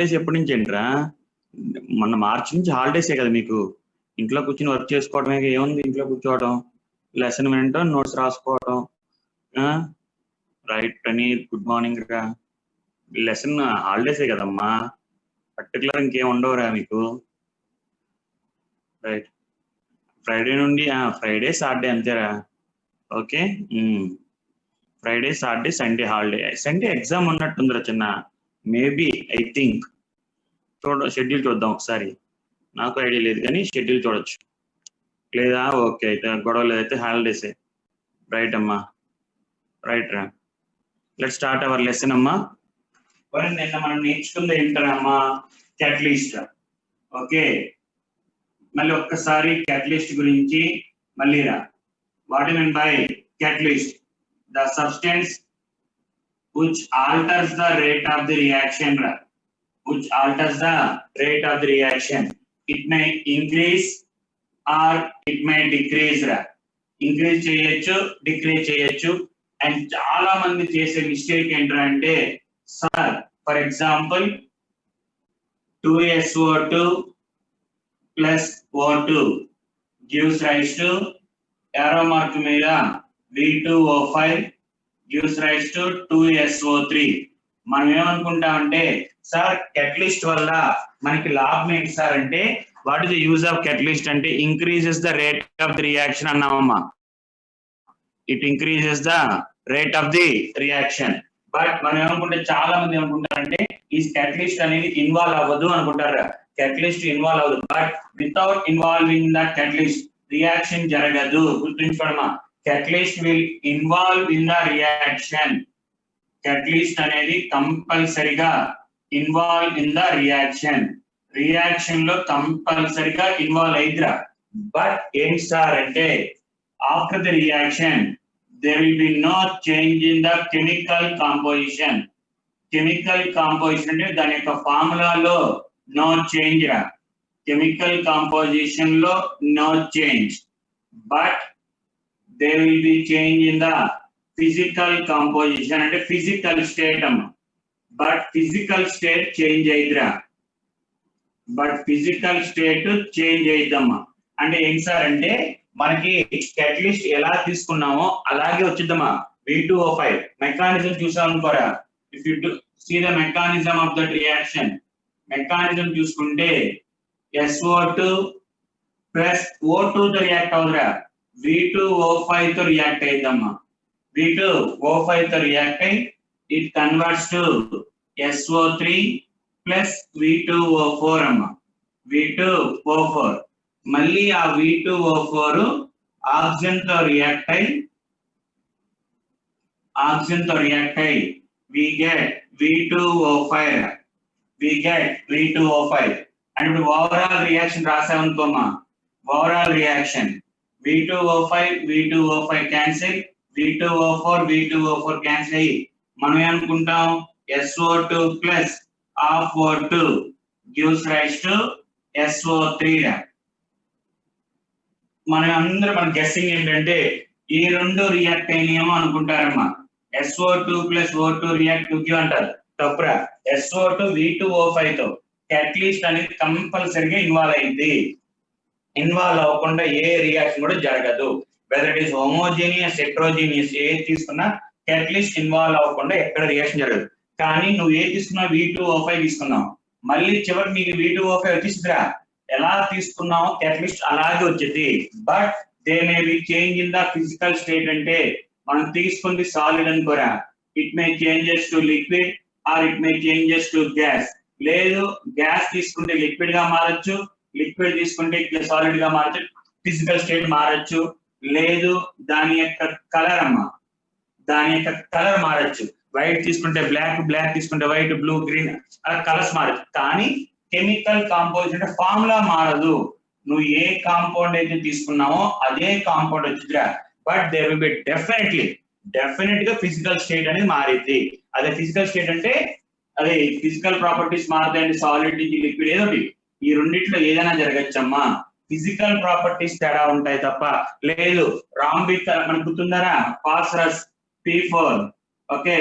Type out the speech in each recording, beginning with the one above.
Holidays ఎప్పటి నుంచి ఏంట్రా? మొన్న మార్చి నుంచి హాలిడేసే కదా మీకు. ఇంట్లో కూర్చుని వర్క్ చేసుకోవడమే, ఏముంది ఇంట్లో కూర్చోవడం, లెసన్ వినటం, నోట్స్ రాసుకోవడం. రైట్ ప్రణీత్, గుడ్ మార్నింగ్ రా. లెసన్ హాలిడేసే కదమ్మా, పర్టికులర్ ఇంకేం ఉండవురా మీకు. రైట్, ఫ్రైడే నుండి ఫ్రైడే సాటర్డే అంతేరా. Okay, Friday Saturday Sunday holiday. Sunday exam ఉన్నట్టుందిరా చిన్న, మేబీ, ఐ థింక్. షెడ్యూల్ చూద్దాం ఒకసారి, నాకు ఐడియా లేదు కానీ షెడ్యూల్ చూడొచ్చు. లేదా ఓకే, అయితే గొడవ లేదైతే హాలిడేసే. రైట్ అమ్మా, రైట్ రా. లెట్ స్టార్ట్ అవర్ లెసన్ అమ్మా. నిన్న మనం నేర్చుకుంది ఏంటమ్మా? క్యాటలిస్ట్. ఓకే, మళ్ళీ ఒక్కసారి క్యాటలిస్ట్ గురించి మళ్ళీ రా. What I mean by catalyst? The substance which alters the rate of the reaction, which alters the rate of the reaction. It may increase or it may decrease. Increase చేయొచ్చు, decrease చేయొచ్చు. And చాలా మంది చేసే mistake ఏంటంటే, sir for example 2SO2 plus O2 gives rise to arrow mark మీద V2O5 gives rise to 2SO3. మనం ఏమనుకుంటామంటే, sir catalyst వల్ల మనకి లాభం ఏంటి సార్ అంటే, what is the use of catalyst అంటే increases the rate of the reaction అన్నామమ్మా. It increases the rate of the reaction. But మనం ఏమనుకుంటే, చాలా మంది ఏమనుకుంటారంటే ఈ కెటలిస్ట్ అనేది ఇన్వాల్వ్ అవ్వదు అనుకుంటారు. కెటలిస్ట్ ఇన్వాల్వ్ అవ్వదు, but without involving the catalyst reaction జరగదు. గుర్తుంచుకోవడమా, catalyst will involve in the reaction. Catalyst అనేది కంపల్సరిగా involve in the reaction. Reaction లో కంపల్సరిగా ఇన్వాల్వ్ అయిద్రా. బట్ ఏం సార్ అంటే, after the reaction there will be no change in the chemical composition. Chemical composition అంటే దాని యొక్క ఫార్ములాలో నో చేంజ్ రా. కెమికల్ కాంపోజిషన్ లో no change, but there will be change in the physical composition అంటే physical state అమ్మ. But physical state change అయిద్రా. But physical state change అయిద్దమ్మా. అంటే ఏం సార్ అంటే, మనకి కెటలిస్ట్ ఎలా తీసుకున్నామో అలాగే వచ్చిద్దమ్మా. V2O5 మెకానిజం చూసాం అనుకోరా. If you see the mechanism of that reaction, mechanism చూసుకుంటే SO2 ప్లస్ O2 తో రియాక్ట్ అవుతురా. V2O5 తో రియాక్ట్ అయ్యిద్దమ్మా. V2O5 తో రియాక్ట్ అయ్యి it converts to SO3 plus V2O4 అమ్మా. V2O4 మళ్ళీ ఆ V2O4 ఆక్సిజన్ తో రియాక్ట్ అయ్యి we get V2O5. అంటే ఇప్పుడు ఓవరాల్ రియాక్షన్ రాసామనుకోమా. Overall reaction V2O5 cancel, V2O4 cancel అయ్యి మనం ఏమనుకుంటాం, SO2 plus half O2 gives rise to SO3. మన గెస్సింగ్ ఏంటంటే, ఈ రెండు రియాక్ట్ అయినాయేమో అనుకుంటారమ్మా. SO2 plus O2 react to అంటారు. తప్పురా. SO2 V2O5 తో క్యాటలిస్ట్ అనేది కంపల్సరిగా ఇన్వాల్వ్ అయింది. ఇన్వాల్వ్ అవ్వకుండా ఏ రియాక్షన్ కూడా జరగదు. Whether it is homogeneous, heterogeneous, ఏది తీసుకున్నా క్యాటలిస్ట్ ఇన్వాల్వ్ అవ్వకుండా ఎక్కడ రియాక్షన్ జరగదు. కానీ నువ్వు ఏ తీసుకున్నా V2O5 తీసుకున్నావు, మళ్ళీ చివరికి నీకు V2O5 వచ్చేసిరా. ఎలా తీసుకున్నావు క్యాటలిస్ట్ అలాగే వచ్చేది. But they may be change in the physical state. అంటే మనం తీసుకుంది సాలిడ్ అనుకోరా, it may changes to liquid or it may changes to gas. లేదు, గ్యాస్ తీసుకుంటే లిక్విడ్ గా మారచ్చు, లిక్విడ్ తీసుకుంటే సాలిడ్ గా మారచ్చు, ఫిజికల్ స్టేట్ మారచ్చు. లేదు, దాని యొక్క కలర్ అమ్మా, దాని యొక్క కలర్ మారచ్చు. వైట్ తీసుకుంటే బ్లాక్, బ్లాక్ తీసుకుంటే వైట్, బ్లూ, గ్రీన్, అలా కలర్స్ మారచ్చు. కానీ కెమికల్ కాంపౌండ్ అంటే ఫార్ములా మారదు. నువ్వు ఏ కాంపౌండ్ అయితే తీసుకున్నావో అదే కాంపౌండ్ వచ్చిందిరా. But there will be definite గా ఫిజికల్ స్టేట్ అనేది మారింది. అదే ఫిజికల్ స్టేట్ అంటే అదే ఫిజికల్ ప్రాపర్టీస్ మారుతాయండి. సాలిడ్, లిక్విడ్, ఏదోటి ఈ రెండిట్లో ఏదైనా జరగచ్చమ్మా. ఫిజికల్ ప్రాపర్టీస్ తేడా ఉంటాయి తప్ప. లేదు, రాంబిక్ మనకు గుర్తుందారా, phosphorus P4, okay,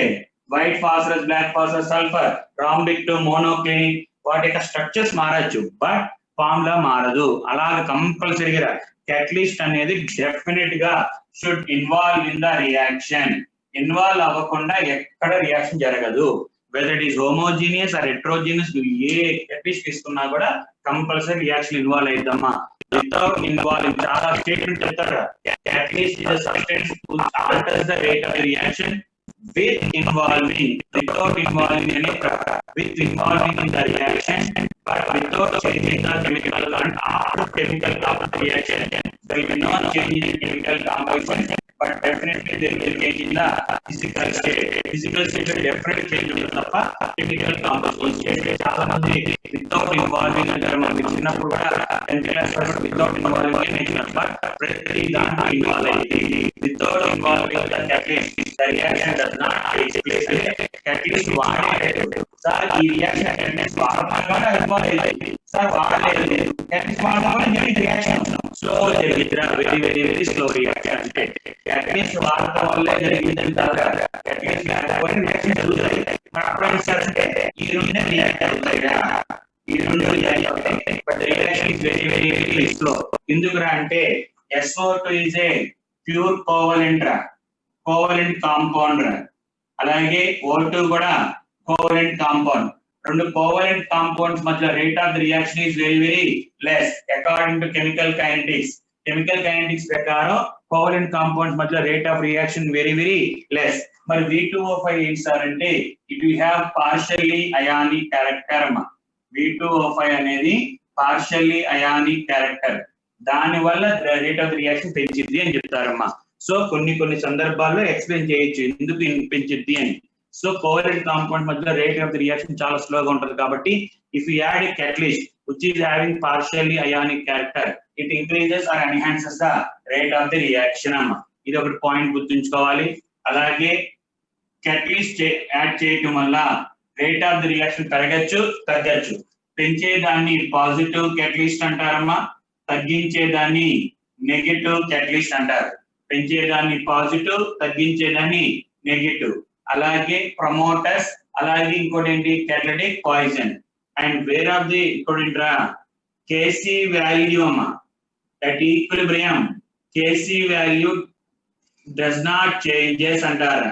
white phosphorus, black phosphorus, sulphur, rhombic to monoclinic, వాటి యొక్క స్ట్రక్చర్స్ మారచ్చు, బట్ ఫార్ములా మారదు. అలాగే కంపల్సరీగా catalyst అనేది డెఫినెట్ గా should involve in the reaction. Involve అవ్వకుండా ఎక్కడ రియాక్షన్ జరగదు. Whether it is homogeneous or heterogeneous, ఏ catalyst తీసుకున్నా కూడా కంపల్సరీ రియాక్షన్ ఇన్వాల్వ్ అయిద్దమ్మా. వితౌట్ ఇన్వాల్వింగ్, చాలా స్టేట్మెంట్ చెప్తారు, catalyst is a substance which alters the rate of the reaction with involving, without involving any, with involving in the reaction but without changing the chemical and after chemical reaction there will be no change in chemical composition, but definitely there will be change in the physical state. Physical state will definitely change in the chemical composition. చాలా మంది without involving అంటారు. మనకి చిన్నప్పుడు కూడా 10th class వరకు without involving అని నేర్చుకున్నాం. ప్రతి దాంట్లో ఇన్వాల్వ్ అయ్యి without involving the catalyst the reaction does not take place. catalyst వాడలేదు సార్, ఈ రియాక్షన్ catalyst వాడకుండా ఇన్వాల్వ్ అయ్యింది సార్, వాడలేదు catalyst వాడకుండా జరిగిన రియాక్షన్ స్లో జరిగింది, very very very slow reaction. అంటే catalyst వాడటం వల్లే జరిగిందంటారా, catalyst లేకపోతే రియాక్షన్ జరుగుతుంది. అంటే ఈ రెండు రియాక్ట్ అవుతాయిగా, ఈ రెండు రియాక్ట్ అవుతాయి, but reaction is very very very slow. ఎందుకురా అంటే SO2 is a pure covalent compound, అలాగే O2 కూడా కోవలెంట్ కాంపౌండ్. రెండు కోవలెంట్ కాంపౌండ్స్ మధ్య rate of the reaction is very very less according to chemical kinetics. Chemical kinetics ప్రకారం covalent compounds మధ్య rate of reaction very very less. మరి V2O5 ఏంటి sir అంటే it will have partially ionic character అమ్మా. V2O5 అనేది partially ionic character, దాని వల్ల rate of the reaction పెంచింది అని చెప్తారమ్మా. సో కొన్ని సందర్భాల్లో ఎక్స్ప్లెయిన్ చేయొచ్చు ఎందుకు పెంచిద్ది అని. సో కోవలెంట్ కాంపౌండ్ మధ్య రేట్ ఆఫ్ ది రియాక్షన్ చాలా స్లోగా ఉంటుంది కాబట్టి if you add A catalyst which is having partially ionic character it increases or enhances the rate of the reaction అమ్మా. ఇది ఒకటి పాయింట్ గుర్తుంచుకోవాలి. అలాగే catalyst యాడ్ చేయటం వల్ల రేట్ ఆఫ్ ది రియాక్షన్ పెరగచ్చు తగ్గచ్చు. పెంచేదాన్ని పాజిటివ్ catalyst అంటారమ్మా, తగ్గించేదాన్ని నెగటివ్ catalyst అంటారు. పెంచేదాన్ని పాజిటివ్, తగ్గించేదాన్ని నెగటివ్. అలాగే ప్రమోటర్స్, అలాగే ఇంకోటి ఏంటి catalytic poison. And where of the ఇంకోటి Kc వాల్యూ అమ్మా, that equilibrium Kc value does not changes అంటారు.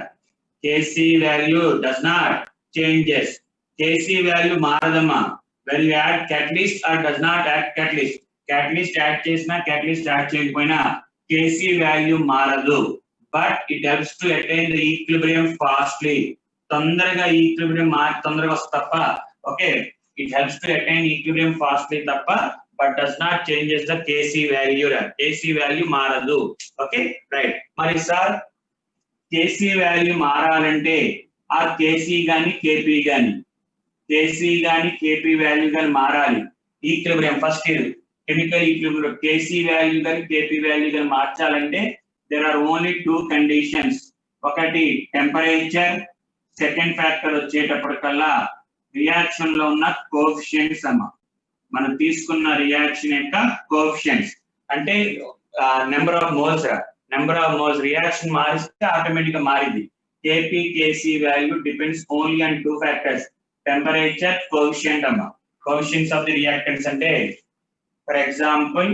Kc value does not changes, Kc value మారదమ్మా. when you add catalyst or does not add catalyst, catalyst add చేసినా catalyst add చేయకపోయినా Kc value మారదు, but it helps to attain the equilibrium fastly. తొందరగా equilibrium తొందరగా వస్తుంది తప్ప, okay, it helps to attain equilibrium fastly తప్ప, but does not changes the Kc value. Kc value మారదు. Okay right. మరి sir Kc value మారాలంటే ఆ Kc గాని Kp గాని Kp వాల్యూ గాని మారాలి. Equilibrium first chemical equilibrium Kc value గాని Kp వాల్యూ గాని మార్చాలంటే there are only two conditions. ఒకటి టెంపరేచర్, సెకండ్ ఫ్యాక్టర్ వచ్చేటప్పటికల్లా రియాక్షన్ లో ఉన్న కోఎఫిషియెంట్స్ అమ్మా. మనం తీసుకున్న రియాక్షన్ యొక్క కోఎఫిషియెంట్స్ అంటే నెంబర్ ఆఫ్ మోల్స్ రియాక్షన్ మారిస్తే ఆటోమేటిక్ గా మారింది. Kp Kc value depends only on two factors, temperature, coefficient అమ్మా. కోఎఫిషియెంట్స్ ఆఫ్ ది రియాక్టెంట్స్ అంటే for example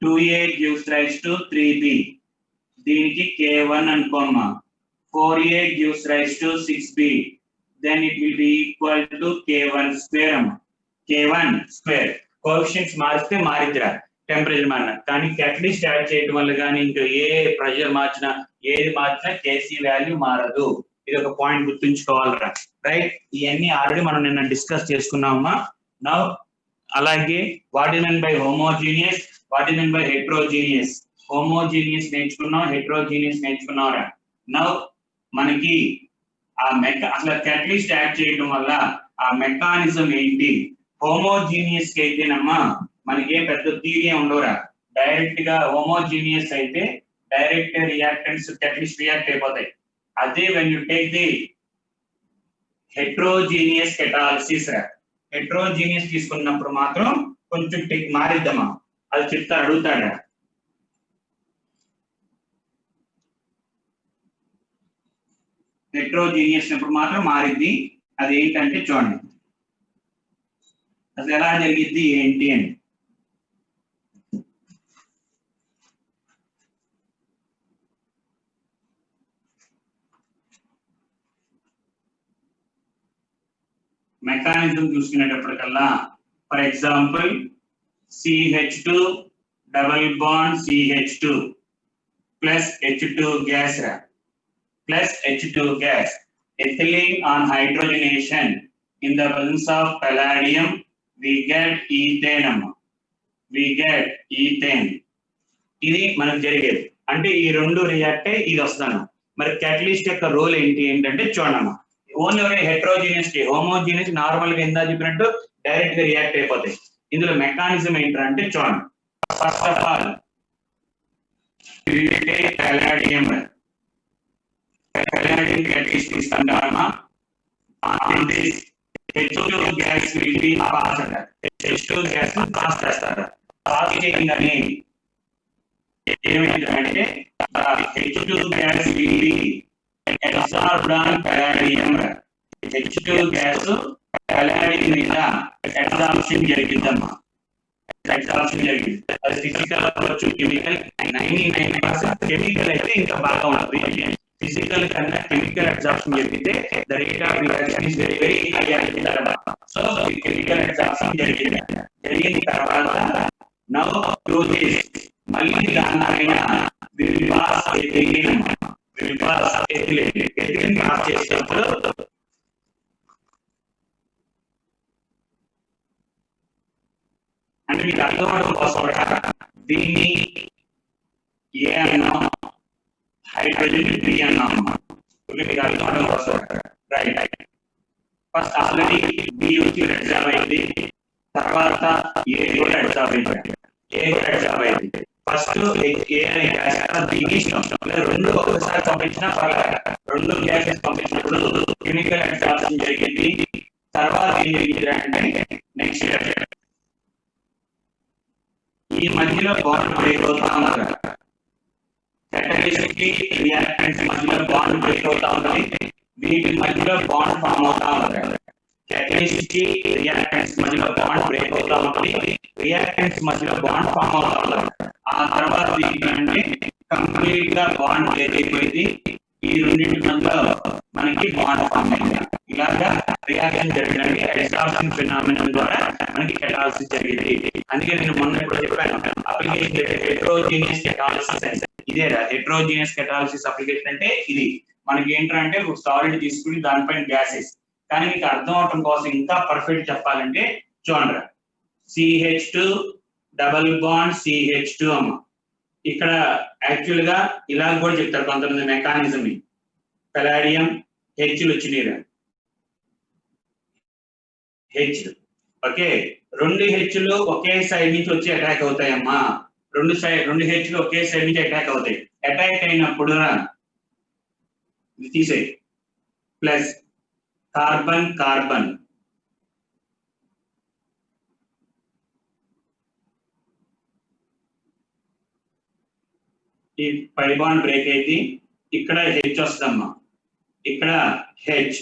2A gives rise to 3B, దీనికి K1 అనుకోమ్మా. 4A gives rise to 6B, then it will be equal to K1 square అమ్మా. K1 square coefficients మారిస్తే మారిద్దిరా, temperature మారిన. కానీ catalyst add చేయడం వల్ల కానీ ఇంకా ఏ ప్రెషర్ మార్చినా ఏది మార్చినా Kc వాల్యూ మారదు. ఇది ఒక పాయింట్ గుర్తుంచుకోవాలరా, రైట్. ఇవన్నీ ఆల్రెడీ మనం నిన్న డిస్కస్ చేసుకున్నామమ్మా. నౌ అలాగే what is mean by homogeneous, what is mean by heterogeneous. Homogeneous నేర్చుకున్నాం, హెట్రోజీనియస్ నేర్చుకున్నారా. నౌ మనకి ఆ అసలు catalyst యాడ్ చేయడం వల్ల ఆ మెకానిజం ఏంటి. హోమోజీనియస్ కి అయితేనమ్మా మనకి ఏ పెద్ద థియరీ ఉండవురా, డైరెక్ట్ గా హోమోజీనియస్ అయితే డైరెక్ట్ రియాక్టెంట్స్ catalyst రియాక్ట్ అయిపోతాయి. అదే when you take the heterogeneous catalysis రా, హెట్రోజీనియస్ తీసుకున్నప్పుడు మాత్రం కొంచెం మారిద్దామా, అది చెప్తా అడుగుతాడా. హెట్రోజీనియస్ అప్పుడు మాత్రం మారిద్ది. అది ఏంటంటే చూడండి, అసలు ఎలా జరిగింది ఏంటి అని. మెకానిజం చూసుకునేటప్పటికల్లా for example CH2 double bond CH2 plus H2 gas plus H2 gas. Ethylene on hydrogenation in the presence of palladium, we get ethane. We get ethane. ఇది మనకు జరిగేది. అంటే ఈ రెండు రియాక్ట్ అయ్యి ఇది వస్తాను. మరి క్యాటలిస్ట్ యొక్క రోల్ ఏంటంటే చూడమ్మా, ఓన్లీ హెట్రోజీనియస్ హోమోజీనియస్ నార్మల్ గా ఇందా చెప్పినట్టు డైరెక్ట్ గా రియాక్ట్ అయిపోతాయి. ఇందులో మెకానిజం ఏంటంటే చూడండి. First of all palladium catalyst తీసుకుంటామా, this H2 gas will be passed. H2 gas pass చేస్తారు. పాస్ చేయగానే ఏమైందంటే H2 gas will be absorbed on palladium. H2 gas palladium మీద absorption జరిగిందమ్మా. absorption జరిగింది. అది ఫిజికల్ అవ్వచ్చు, కెమికల్. 99% కెమికల్ అయితే ఇంకా బాగా ఉంటుంది. ఫిజికల్ కన్నా కెమికల్ అబ్జార్ప్షన్ జరిగితే the rate of reaction is very very high అవుతుంది. సో కెమికల్ అబ్జార్ప్షన్ జరిగిన తర్వాత నౌ టు దిస్ మళ్ళీ దానిపైన విల్పాస్ ఎథిలీన్ పాస్ చేసినప్పుడు అంటే మీకు అర్థం అవడం కోసం దీన్ని ఏ అన్నా హైడ్రోజన్ బి అన్నాం. మీకు అర్థం అవడం కోసం రైట్. ఫస్ట్ ఆల్రెడీ బి వచ్చి అబ్జార్బ్ అయింది, తర్వాత ఏ కూడా అబ్జార్బ్ అయింది. ఫస్ట్ ఏ అనే గ్యాస్ బికి ఇష్టం, రెండు ఒకసారి పంపించినా పర్లేదు. రెండు గ్యాసెస్ పంపించినప్పుడు కెమికల్ అబ్జార్ప్షన్ జరిగింది. తర్వాత ఏం జరిగింది అంటే నెక్స్ట్ ఈ మధ్యలో బాండ్ బ్రేక్ అవుతా ఉన్నారు. క్యాటలిస్ట్ కి రియాక్టెంట్స్ మధ్యలో బాండ్ బ్రేక్ అవుతా ఉంటుంది. వీటి మధ్యలో బాండ్ ఫామ్ అవుతా ఉంటుంది. క్యాటలిస్ట్ కి రియాక్టెంట్స్ మధ్యలో బాండ్ బ్రేక్ అవుతా ఉంటుంది. రియాక్టెంట్స్ మధ్యలో బాండ్ ఫామ్ అవుతా ఉంటుంది. ఆ తర్వాత ఏంటంటే కంప్లీట్ గా బాండ్ బ్రేక్ అయిపోయింది. ఈ రెండింటి మధ్యలో మనకి బాండ్ ఫామ్ అయింది. ఇలాగా రియాక్షన్ జరిగినట్టు అబ్జార్ప్షన్ ఫినామినన్ ద్వారా మనకి కెటాలిసిస్ జరిగింది. అందుకే నేను మొన్న కూడా చెప్పాను, అప్లికేషన్ హెట్రోజీనియస్ కెటాలిసిస్. ఇదేరా హెట్రోజీనియస్ కెటాలిసిస్ అప్లికేషన్ అంటే ఇది. మనకి ఏంటంటే ఒక సాలిడ్ తీసుకుని దానిపైన గ్యాసెస్. కానీ మీకు అర్థం అవడం కోసం ఇంకా పర్ఫెక్ట్ చెప్పాలంటే చూడండి, CH2 డబుల్ బాండ్ CH2 అమ్మ. ఇక్కడ యాక్చువల్ గా ఇలా కూడా చెప్తారు కొంతమంది మెకానిజం. పలాడియం హెచ్లు వచ్చినాయి, హెచ్. ఓకే, రెండు హెచ్లు ఒకే సైడ్ నుంచి వచ్చి అటాక్ అవుతాయమ్మా. రెండు హెచ్లు ఒకే సైడ్ నుంచి అటాక్ అవుతాయి. అటాక్ అయినప్పుడు తీసే ప్లస్ కార్బన్ కార్బన్ ఈ పై బాండ్ బ్రేక్ అయింది. ఇక్కడ హెచ్ వస్తుందమ్మా, ఇక్కడ H.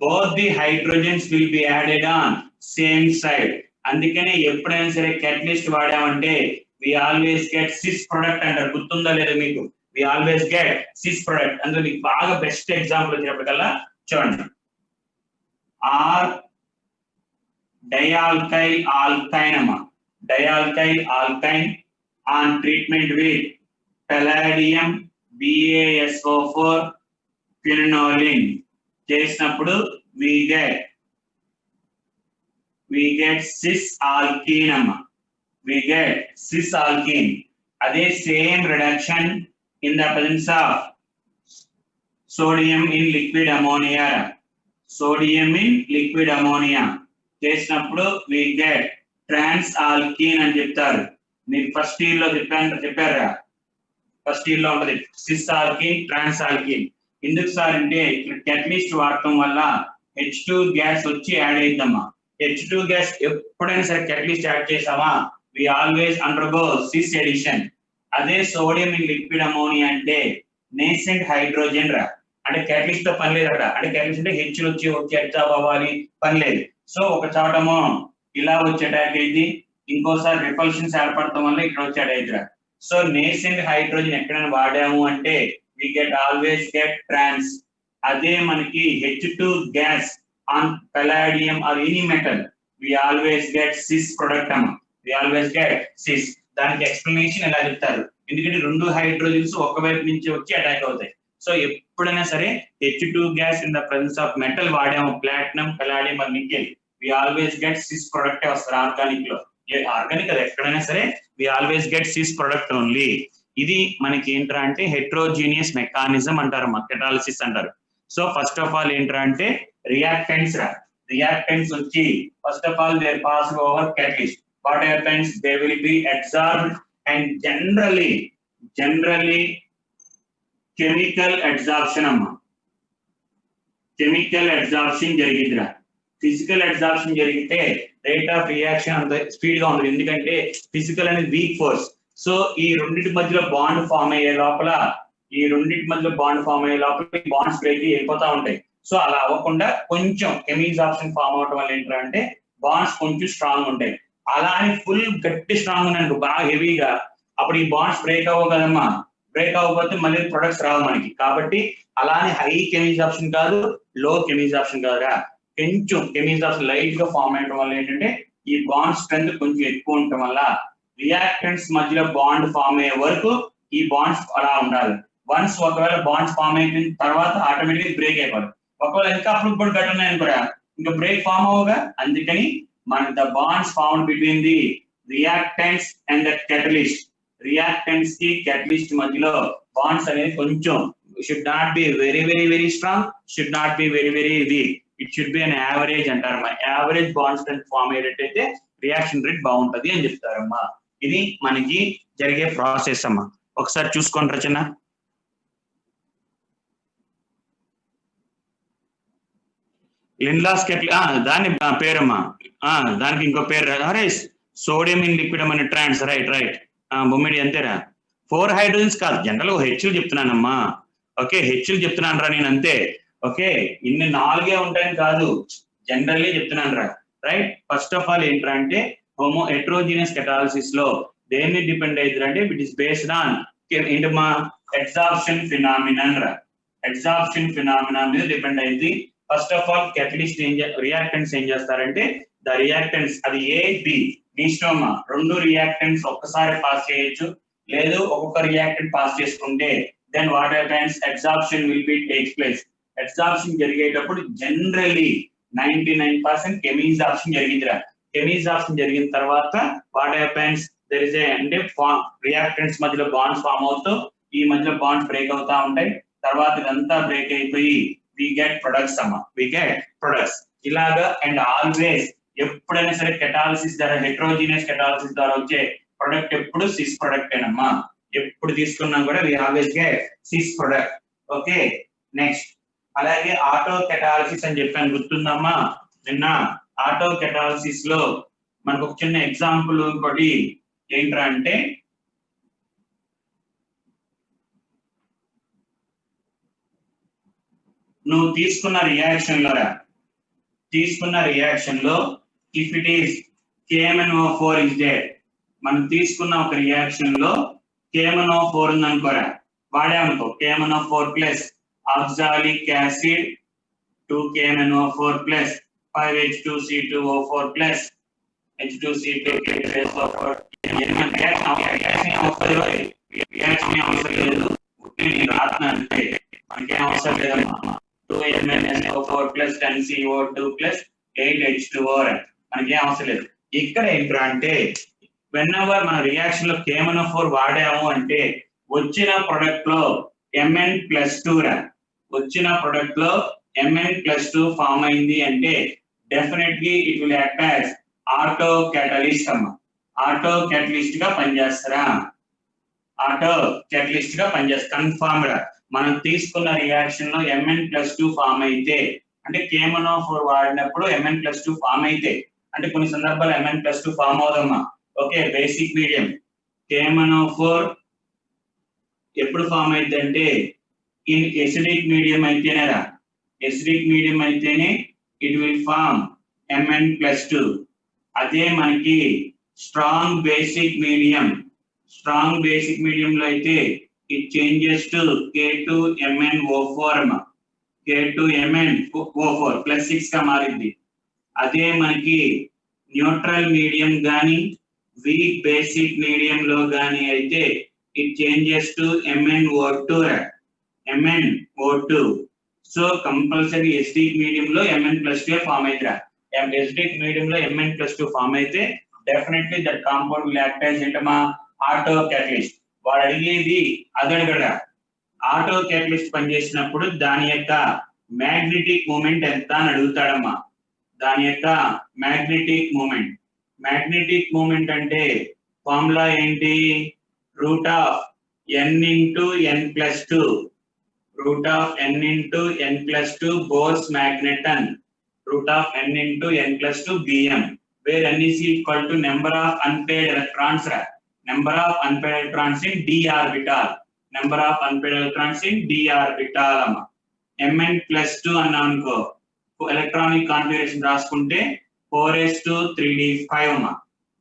both the hydrogens will be added on same side. అందుకనే ఎప్పుడైనా సరే catalyst వాడామంటే we always get cis product అంటారు. గుర్తుందా లేదా మీకు? we always get cis product. అందులో మీకు బాగా బెస్ట్ ఎగ్జాంపుల్ వచ్చినప్పటికల్లా చూడండి, ఆర్ డైఆల్కైల్ ఆల్కైన్ అమ్మా. డైఆల్కైల్ ఆల్కైన్ on treatment with palladium BaSO4 quinoline చేసినప్పుడు we get cis alkene అమ్మా. we get cis alkene. అదే same reduction in the presence of sodium in liquid ammonia. sodium in liquid ammonia చేసినప్పుడు we get trans alkene అని చెప్తారు. మీరు first year లో చెప్పారా? First year లో ఉంటది సిస్ ఆల్కీన్, ట్రాన్స్ ఆల్కీన్. ఎందుకు సార్ అంటే ఇక్కడ క్యాటలిస్ట్ వాడటం వల్ల H2 గ్యాస్ వచ్చి యాడ్ అయిద్దమ్మా. H2 గ్యాస్ ఎప్పుడైనా సరే క్యాటలిస్ట్ యాడ్ చేసామా we always undergo cis addition. అదే సోడియం ఇన్ లిక్విడ్ అమోనియా అంటే నేసెంట్ హైడ్రోజన్ రా. అంటే క్యాటలిస్ట్ తో పని లేదు అక్కడ. అంటే క్యాటలిస్ట్ అంటే హెచ్ వచ్చి అబ్జార్బ్ అవ్వాలి, పని లేదు. సో ఒక చోటమో ఇలా వచ్చే అటాక్ అయింది, ఇంకోసారి రిపల్షన్స్ ఏర్పడటం వల్ల ఇక్కడ వచ్చే అటాక్. సో నేసెంట్ హైడ్రోజన్ ఎక్కడైనా వాడాము అంటే we get always get trans. అదే మనకి H2 gas on palladium or any metal we always get cis product అమ్మ. we always get cis. దానికి ఎక్స్ప్లెనేషన్ ఎలా చెప్తారు, ఎందుకంటే రెండు హైడ్రోజన్స్ ఒక వైపు నుంచి వచ్చి అటాక్ అవుతాయి. సో ఎప్పుడైనా సరే H2 gas in the presence of metal వాడాము, platinum, palladium or nickel, we always get cis product వస్తారు ఆర్గానిక్ లో. ఆర్గానిక్ అది ఎక్కడైనా సరే we always get cis product only. ఇది మనకి ఏంట్రా అంటే హెట్రోజీనియస్ మెకానిజం అంటారు, కెటాలిసిస్ అంటారు. సో ఫస్ట్ ఆఫ్ ఆల్ ఏంట్రా అంటే రియాక్టెంట్స్ రా. రియాక్టెంట్స్ వచ్చి first of all there pass over catalyst. what happens, they will be absorbed and generally chemical absorption అమ్మా. కెమికల్ అబ్జార్ప్షన్ జరిగిద్దిరా. ఫిజికల్ అబ్జార్ప్షన్ జరిగితే రేట్ ఆఫ్ రియాక్షన్ అంత speed గా ఉంటుంది, ఎందుకంటే ఫిజికల్ అనేది వీక్ ఫోర్స్. సో ఈ రెండింటి మధ్యలో బాండ్ ఫామ్ అయ్యే లోపల బాండ్స్ బ్రేక్ వెళ్ళిపోతా ఉంటాయి. సో అలా అవ్వకుండా కొంచెం కెమిజార్ప్షన్ ఫామ్ అవడం వల్ల ఏంటంటే బాండ్స్ కొంచెం స్ట్రాంగ్ ఉంటాయి. అలా అని ఫుల్ గట్టి స్ట్రాంగ్ ఉన్నాను బాగా హెవీగా, అప్పుడు ఈ బాండ్స్ బ్రేక్ అవ్వవు కదమ్మా. బ్రేక్ అవ్వకపోతే మళ్ళీ ప్రొడక్ట్స్ రావు మనకి. కాబట్టి అలానే హై కెమిజార్ప్షన్ కాదు, లో కెమిజార్ప్షన్ కాదురా. కొంచెం కెమిజార్ప్షన్ లైట్ గా ఫామ్ అయ్యడం వల్ల ఏంటంటే ఈ బాండ్ స్ట్రెంత్ కొంచెం ఎక్కువ ఉండటం వల్ల రియాక్టెంట్స్ మధ్యలో బాండ్ ఫామ్ అయ్యే వరకు ఈ బాండ్స్ అలా ఉండాలి. వన్స్ ఒకవేళ బాండ్స్ ఫామ్ అయిపోయిన తర్వాత ఆటోమేటిక్ బ్రేక్ అయిపోదు. ఒకవేళ ఇంకా అప్పుడు కూడా గట్టి ఉన్నాయని కూడా ఇంకా బ్రేక్ ఫామ్ అవ్వగా. అందుకని మన the bonds formed between the reactants and the catalyst. Reactants కి catalyst మధ్యలో బాండ్స్ అనేది కొంచెం should not be very very very strong, should not be very very weak. It should be an average అంటారమ్మా. Average bond strength form అయ్యేటట్టయితే reaction rate బాగుంటది అని చెప్తారమ్మా. ఇది మనకి జరిగే ప్రాసెస్ అమ్మా. ఒకసారి చూసుకోండి రచన. లిండ్లాస్ దాని పేరమ్మా, దానికి ఇంకో పేరు అరే సోడియం ఇన్ లిక్విడ్ అనే ట్రాన్స్. రైట్ బొమ్మిడి అంతేరా. 4 హైడ్రోజన్స్ కాదు, జనరల్ గా హెచ్లు చెప్తున్నానమ్మా. ఓకే హెచ్లు చెప్తున్నాను రా నేను అంతే. ఓకే ఇన్ని 4 ఉంటాయని కాదు, జనరల్లీ చెప్తున్నాను రా. రైట్ ఫస్ట్ ఆఫ్ ఆల్ ఏంట్రా అంటే హెట్రోజీనియస్ కెటాలిసిస్ లో దేన్ని డిపెండ్ అవుతుంది అంటే ఇట్ ఇస్ బేస్డ్ ఆన్ ఏంటి మా అబ్జార్ప్షన్ ఫినామినన్ రా. అబ్జార్ప్షన్ ఫినామినా మీద డిపెండ్ అయింది. First of all catalyst reactants ఏం చేస్తారంటే ద రియాక్టెంట్స్ అది A B నిస్టోమా రెండు రియాక్టెంట్స్ ఒక్కసారి పాస్ చేయొచ్చు, లేదు ఒక్కొక్క రియాక్టెంట్ పాస్ చేసుకుంటే then what happens absorption will be takes place. Absorption జరిగేటప్పుడు జనరల్లీ 99% కెమిజార్ప్షన్ జరిగిందిరా. కెమిజార్ప్షన్ జరిగిన తర్వాత what happens there is a అంటే రియాక్టెంట్స్ మధ్యలో బాండ్స్ ఫామ్ అవుతూ ఈ మధ్యలో బాండ్స్ బ్రేక్ అవుతా ఉంటాయి. తర్వాత ఇదంతా బ్రేక్ అయిపోయి we get products అమ్మా. we get products ఇలాగా. అండ్ ఆల్వేస్ ఎప్పుడైనా సరే కెటాలిసిస్ ద్వారా హెట్రోజీనియస్ కెటాలిసిస్ ద్వారా వచ్చే ప్రొడక్ట్ ఎప్పుడు సిస్ ప్రొడక్ట్ ఏనమ్మా. ఎప్పుడు తీసుకున్నా కూడా we always get cis product. Okay next అలాగే ఆటో కెటాలిసిస్ అని చెప్పాను గుర్తుందమ్మా నిన్న. ఆటో కెటాలిసిస్ లో మనకు ఒక చిన్న ఎగ్జాంపుల్ ఇంకోటి ఏంట్రా అంటే నువ్వు తీసుకున్న రియాక్షన్ లో if it is KMnO4 is there, మనం తీసుకున్న ఒక రియాక్షన్ లో KMnO4 ఉందనుకోరా, వాడామనుకో KMnO4 plus oxalic acid 2 KMnO4 plus 5H2C2O4 plus H2C2O4 రాత్నంటే మనకేం అవసరం లేదమ్మా. 2MnSO4 plus 10CO2 plus 8H2O మనకేం అవసరం లేదు. ఇక్కడ ఏంట్రా అంటే వెన్నెవర్ మన రియాక్షన్ లో KMnO4 వాడాము అంటే వచ్చిన ప్రొడక్ట్ లో Mn+2 రా. వచ్చిన ప్రొడక్ట్ లో Mn+2 ఫామ్ అయింది అంటే definitely it will act as auto catalyst అమ్మా. ఆటో క్యాటలిస్ట్ గా పనిచేస్తారా? ఆటో క్యాటలిస్ట్ గా పనిచేస్తారు కన్ఫర్మ్ గా. మనం తీసుకున్న రియాక్షన్ లో Mn+2 ఫామ్ అయితే అంటే KMnO4 వాడినప్పుడు Mn+2 ఫామ్ అయితే అంటే కొన్ని సందర్భాలు Mn+2 ఫామ్ అవుదమ్మా. ఓకే బేసిక్ మీడియం KMnO4 ఎప్పుడు ఫామ్ అయితే అంటే ఎసిడిక్ మీడియం అయితేనేరా. ఎసిడిక్ మీడియం అయితేనే ఇట్ విల్ ఫామ్ Mn+2. అదే మనకి స్ట్రాంగ్ బేసిక్ మీడియం లో అయితే it changes to K2MnO4 K2MnO4 +6 గా మారింది. అదే మనకి న్యూట్రల్ మీడియం గాని వీక్ బేసిక్ మీడియం లో గాని అయితే it changes to MnO2. So compulsory acidic medium లో Mn+2 ఫామ్ అవుతారా. ఎసిడిక్ మీడియం లో Mn+2 ఫామ్ అయితే definitely that compound will act as ఏంటమ్మా ఆటో క్యాటలిస్ట్. వాడు అడిగేది అదడగడా. ఆటో క్యాటలిస్ట్ పనిచేసినప్పుడు దాని యొక్క మ్యాగ్నెటిక్ మూమెంట్ ఎంత అని అడుగుతాడమ్మా. దాని యొక్క మ్యాగ్నెటిక్ మూమెంట్ అంటే ఫార్ములా ఏంటి? Root of n into n+2 Bohr's magneton Bm, where n is equal to number of unpaired electrons in d orbital. Mn+2 అన్నానుకో ఎలక్ట్రానిక్ కాన్ఫిగరేషన్ రాసుకుంటే 4s2 3d5 అమ్మా.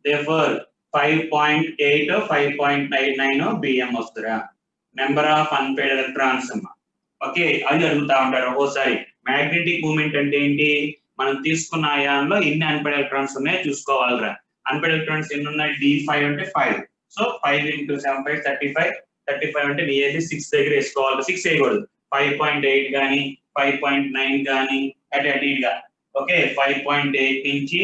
therefore 5.8 5.99 Bm వస్తుందా నెంబర్ ఆఫ్ అన్పేర్డ్ ఎలక్ట్రాన్స్ అమ్మా. Okay, అది అడుగుతా ఉంటారు ఒక్కోసారి. Magnetic moment అంటే ఏంటి? మనం తీసుకున్న అయాన్లో ఎన్ని అన్పేర్డ్ ఎలక్ట్రాన్స్ ఉన్నాయో చూసుకోవాలిరా. అన్పేర్డ్ ఎలక్ట్రాన్స్ ఎన్ని ఉన్నాయి? d5 అంటే 5. సో 5 into 7 5 35 అంటే నియర్లీ 6 దగ్గర వేసుకోవాలి. 6 వేయకూడదు. 5.8 కానీ 5.9 కానీ అటుగా. ఓకే, 5.8 నుంచి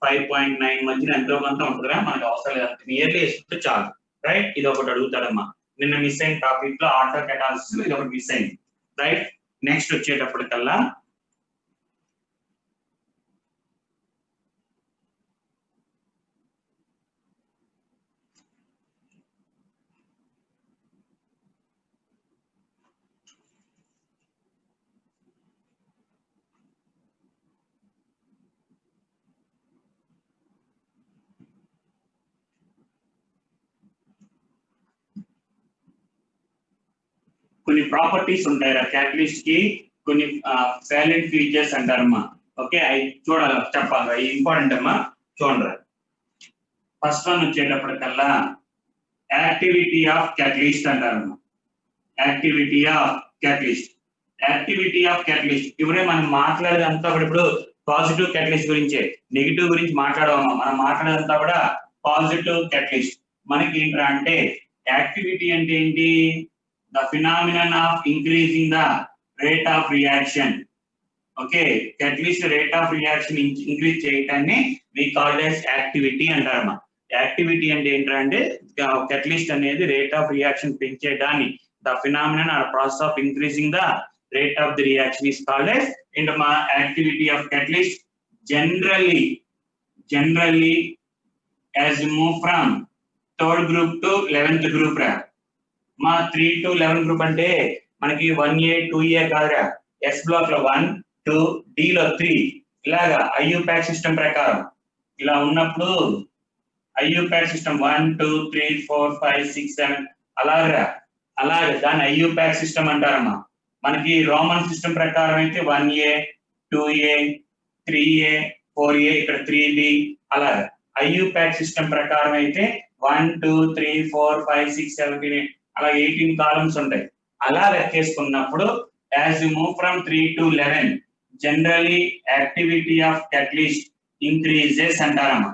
5.9 మధ్యలో ఎంతో కొంత ఉంటుందిరా, మనకు అవసరం లేదు. నియర్లీ వేసుకుంటే చాలు. రైట్, ఇది ఒకటి అడుగుతాడమ్మా. నిన్న మిస్ అయిన టాపిక్ లో ఆటో క్యాటాలిసిస్ ఇది ఒకటి మిస్ అయింది. రైట్, నెక్స్ట్ వచ్చేటప్పటికల్లా కొన్ని ప్రాపర్టీస్ ఉంటాయి క్యాటలిస్ట్ కి, కొన్ని సైలెంట్ ఫీచర్స్ అంటారమ్మా. ఓకే, అవి చూడాలి, చెప్పాలి, అవి ఇంపార్టెంట్ అమ్మా. చూడండి, ఫస్ట్ వన్ వచ్చేటప్పటికల్లా యాక్టివిటీ ఆఫ్ క్యాటలిస్ట్ అంటారమ్మా. యాక్టివిటీ ఆఫ్ క్యాటలిస్ట్ ఇప్పుడే మనం మాట్లాడేదంతా కూడా ఇప్పుడు పాజిటివ్ క్యాటలిస్ట్ గురించే, నెగిటివ్ గురించి మాట్లాడమమ్మా. మనం మాట్లాడేదంతా కూడా పాజిటివ్ క్యాటలిస్ట్. మనకి ఏంట్రా అంటే యాక్టివిటీ అంటే ఏంటి? the phenomenon of increasing the rate of reaction. Okay, catalyst rate of reaction increase చేయటాన్ని we call as activity అంటారమ్మా. యాక్టివిటీ అంటే ఏంటంటే catalyst అనేది rate of reaction పెంచేదాన్ని the phenomenon or process of increasing the rate of the reaction is called as activity of catalyst. Generally as you move from third group to 11th group మా 3 to 11 group అంటే మనకి 1A 2A కాదురా. Yes black లో 1 2 D లో 3 ఇలాగా IUPAC system ప్రకారం ఇలా ఉన్నప్పుడు ఐయుపాక్ సిస్టమ్ 1 2 3 4 5 6 7 అలాగా దాన్ని ఐయుపాక్ సిస్టమ్ అంటారమ్మా. మనకి రోమన్ సిస్టమ్ ప్రకారం అయితే 1A 2A 3A 4A ఇక్కడ 3B అలాగా. ఐయుపాక్ సిస్టమ్ ప్రకారం అయితే 1 2 3 4 5 6 7 8 అలా 18 కాలమ్స్ ఉంటాయి. అలా లెక్కేసుకున్నప్పుడు as you move from 3 to 11 generally activity of catalyst increases అంటారమ్మా.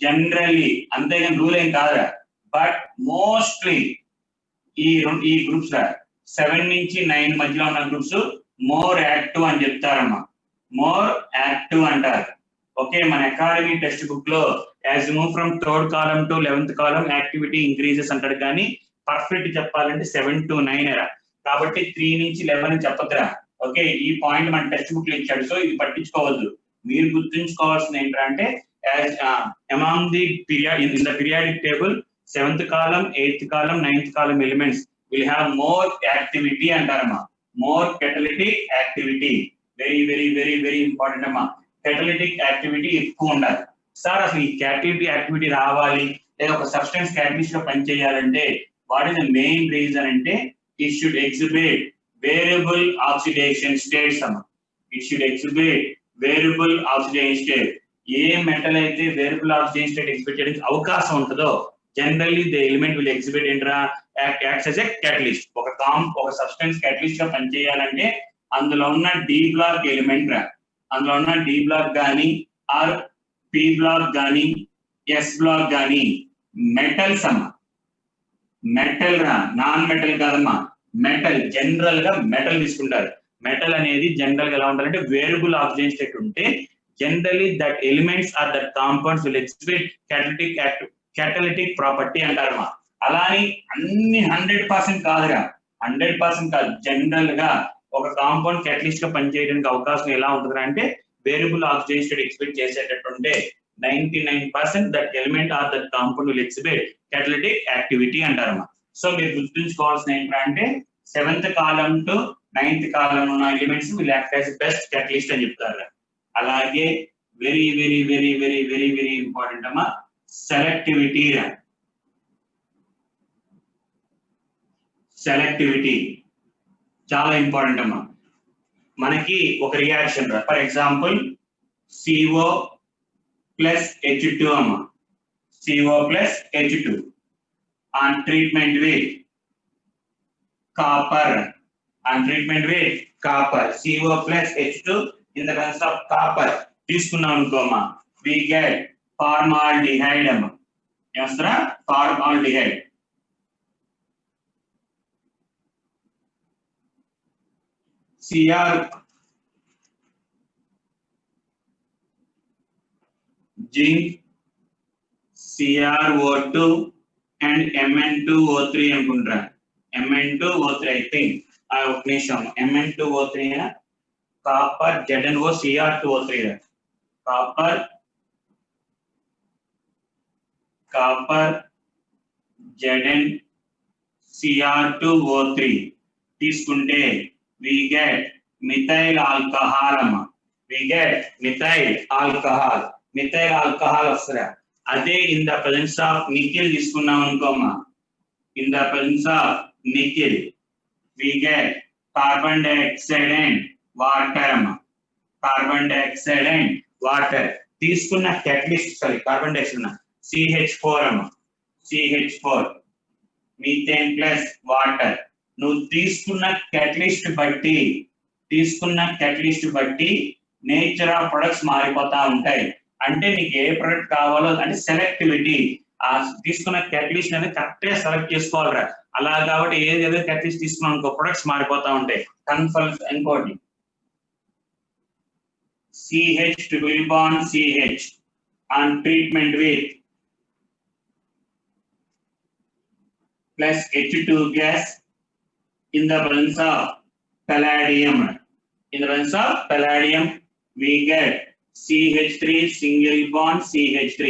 జనరల్లీ, అంతేగాని రూల్ ఏం కాదురా. బట్ మోస్ట్లీ ఈ గ్రూప్స్ 7 నుంచి 9 మధ్యలో ఉన్న గ్రూప్స్ మోర్ యాక్టివ్ అని చెప్తారమ్మా. మోర్ యాక్టివ్ అంటారు. ఓకే, మన అకాడమీ టెక్స్ట్ బుక్ లో as you move from 3rd column to 11th column activity increases అంటాడు. కానీ పర్ఫెక్ట్ చెప్పాలంటే 7 to 9 కాబట్టి 3 నుంచి 11 చెప్పదురా. ఓకే, ఈ పాయింట్ మన టెక్స్ట్ బుక్ లో ఇచ్చాడు, సో ఇది పట్టించుకోవద్దు. మీరు గుర్తుంచుకోవాల్సింది ఏంటంటే among the period in the periodic table 7th column 8th column 9th column elements will have more activity అంటారమ్మా. More catalytic activity. Very very very very important అమ్మా. కెటలిటిక్ యాక్టివిటీ ఎక్కువ ఉండాలి. సార్ అసలు ఈ క్యాటలిటిక్ యాక్టివిటీ రావాలి లేదా ఒక సబ్స్టెన్స్ క్యాటలిస్ట్ లో పనిచేయాలంటే what is the main reason ante it should exhibit variable oxidation states. It should exhibit variable oxidation state. A metal అయితే వేరియబుల్ ఆక్సిజన్ స్టేట్ ఎగ్జిబిట్ చేయడానికి అవకాశం ఉంటుందో generally the element will exhibit ఏంట్రా acts as a catalyst. ఒక substance catalyst గా పనిచేయాలంటే అందులో ఉన్న డి బ్లాక్ ఎలిమెంట్ రా, అందులో ఉన్న డి బ్లాక్ కానీ ఆర్ పి బ్లాక్ కానీ ఎస్ బ్లాక్ కానీ మెటల్స్ అమ్మా, మెటల్ రా, నాన్ మెటల్ కాదమ్మా, మెటల్. జనరల్ గా మెటల్ తీసుకుంటారు. మెటల్ అనేది జనరల్ గా ఎలా ఉండాలంటే వేరియబుల్ ఆక్సిజన్ స్టేట్ ఉంటే generally that elements or that compounds will exhibit catalytic property అంటారమ్మా. అలా అని అన్ని 100% కాదురా, 100% కాదు. జనరల్ గా ఒక కాంపౌండ్ క్యాటలిస్ట్ గా పనిచేయడానికి అవకాశం ఎలా ఉంటుంది అంటే వేరియబుల్ ఆక్సిజన్ స్టేట్ ఎగ్జిబిట్ చేసేటట్టుంటే 99% that element or that compound will exhibit catalytic activity అంటారమ్మా. సో మీరు గుర్తుంచుకోవాల్సిన ఏంటంటే 7th column to 9th column ఉన్న elements will act as best catalyst అని చెప్తారు. అలాగే very very very very very very important అమ్మా సెలెక్టివిటీ. సెలెక్టివిటీ చాలా ఇంపార్టెంట్ అమ్మా. మనకి ఒక రియాక్షన్ రా, for example CO plus H2 అమ్మా, CO plus H2 on treatment with copper, on treatment with copper, CO plus H2 in the presence of copper తీసుకున్నాం అనుకోమా, we get formaldehyde అమ్మా. ఏమొస్తారా? Formaldehyde. Cr zinc, CrO2 and Mn2O3 అనుకుంటా. Mn2O3 I think. ఒక నిమిషం, Mn2O3 copper ZnO Cr2O3 copper Zn Cr2O3 తీసుకుంటే we get methyl alcohol అమ్మా, we get methyl alcohol వస్తుందా. అదే in the presence of nickel తీసుకున్నాం అనుకోమ్మా, in the presence of nickel we get carbon dioxide and water అమ్మా, carbon dioxide and water తీసుకున్న catalyst, sorry carbon dioxide CH4 అమ్మా, CH4 methane plus water. నువ్వు తీసుకున్న catalyst బట్టి నేచర్ ఆఫ్ ప్రొడక్ట్స్ మారిపోతా ఉంటాయి. అంటే నీకు ఏ ప్రొడక్ట్ కావాలో అంటే సెలెక్టివిటీ, ఆ తీసుకున్న క్యాటలిస్ట్ అనేది కరెక్ట్ గా సెలెక్ట్ చేసుకోవాలరా. అలా కాబట్టి ఏదో క్యాటలిస్ట్ తీసుకున్నాం అనుకో ప్రొడక్ట్స్ మారిపోతా ఉంటాయి. కన్ఫర్మ్ ఇంకోటి CH triple bond CH on treatment with plus H2 gas in the presence of palladium. In the presence of palladium, we get CH3 single bond CH3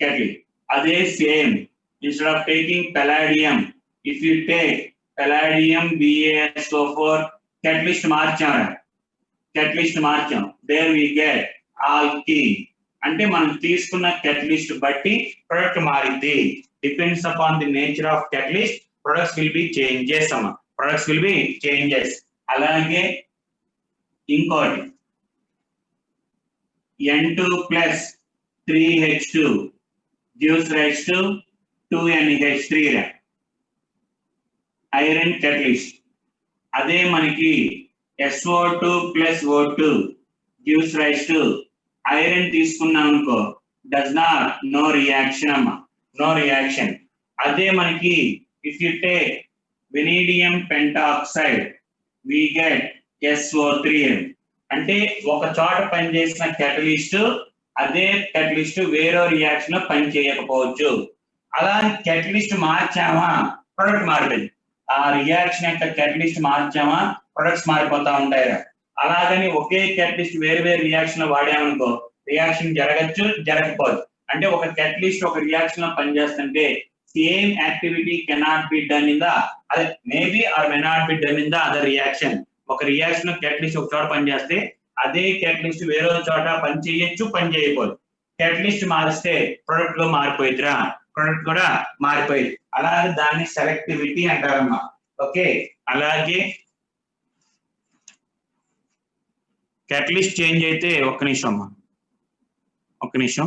catalyst. Adhe same, instead of taking palladium, if you take palladium BaSO4 catalyst marcham, there we get alkene. అంటే మనం తీసుకున్న catalyst బట్టి product మారింది. Depends upon the nature of catalyst products will be changes అమ్మా, products will be changes. అలాగే ఇంకోటి N2 plus 3H2 gives rise to 2NH3 iron catalyst. అదే మనకి SO2 plus O2 gives rise to iron తీసుకున్నాం అనుకో, does not no reaction అమ్మా, no reaction. అదే మనకి if you take vanadium pentoxide we get SO3. అంటే ఒక చోట పనిచేసిన క్యాటలిస్ట్ అదే క్యాటలిస్ట్ వేరే రియాక్షన్ లో పని చేయకపోవచ్చు. అలా క్యాటలిస్ట్ మార్చామా ప్రొడక్ట్ మారిపోయింది. ఆ రియాక్షన్ యొక్క క్యాటలిస్ట్ మార్చామా ప్రొడక్ట్స్ మారిపోతా ఉంటాయి. అలాగని ఒకే క్యాటలిస్ట్ వేరే రియాక్షన్ లో వాడామనుకో రియాక్షన్ జరగచ్చు, జరగకపోవచ్చు. అంటే ఒక క్యాటలిస్ట్ ఒక రియాక్షన్ లో పనిచేస్తుంటే same activity cannot be done in the other, maybe or may not be done in the other reaction. ఒక రియాక్షన్ లో క్యాటలిస్ట్ ఒక చోట పనిచేస్తే అదే క్యాటలిస్ట్ వేరే చోట పని చేయొచ్చు, పని చేయకపోవచ్చు. క్యాటలిస్ట్ మారిస్తే ప్రొడక్ట్ లో మారిపోయిద్దిరా, ప్రొడక్ట్ కూడా మారిపోయింది. అలాగే దాన్ని సెలెక్టివిటీ అంటారమ్మా. ఓకే, అలాగే క్యాటలిస్ట్ చేంజ్ అయితే ఒక్క నిమిషం అమ్మా, ఒక్క నిమిషం.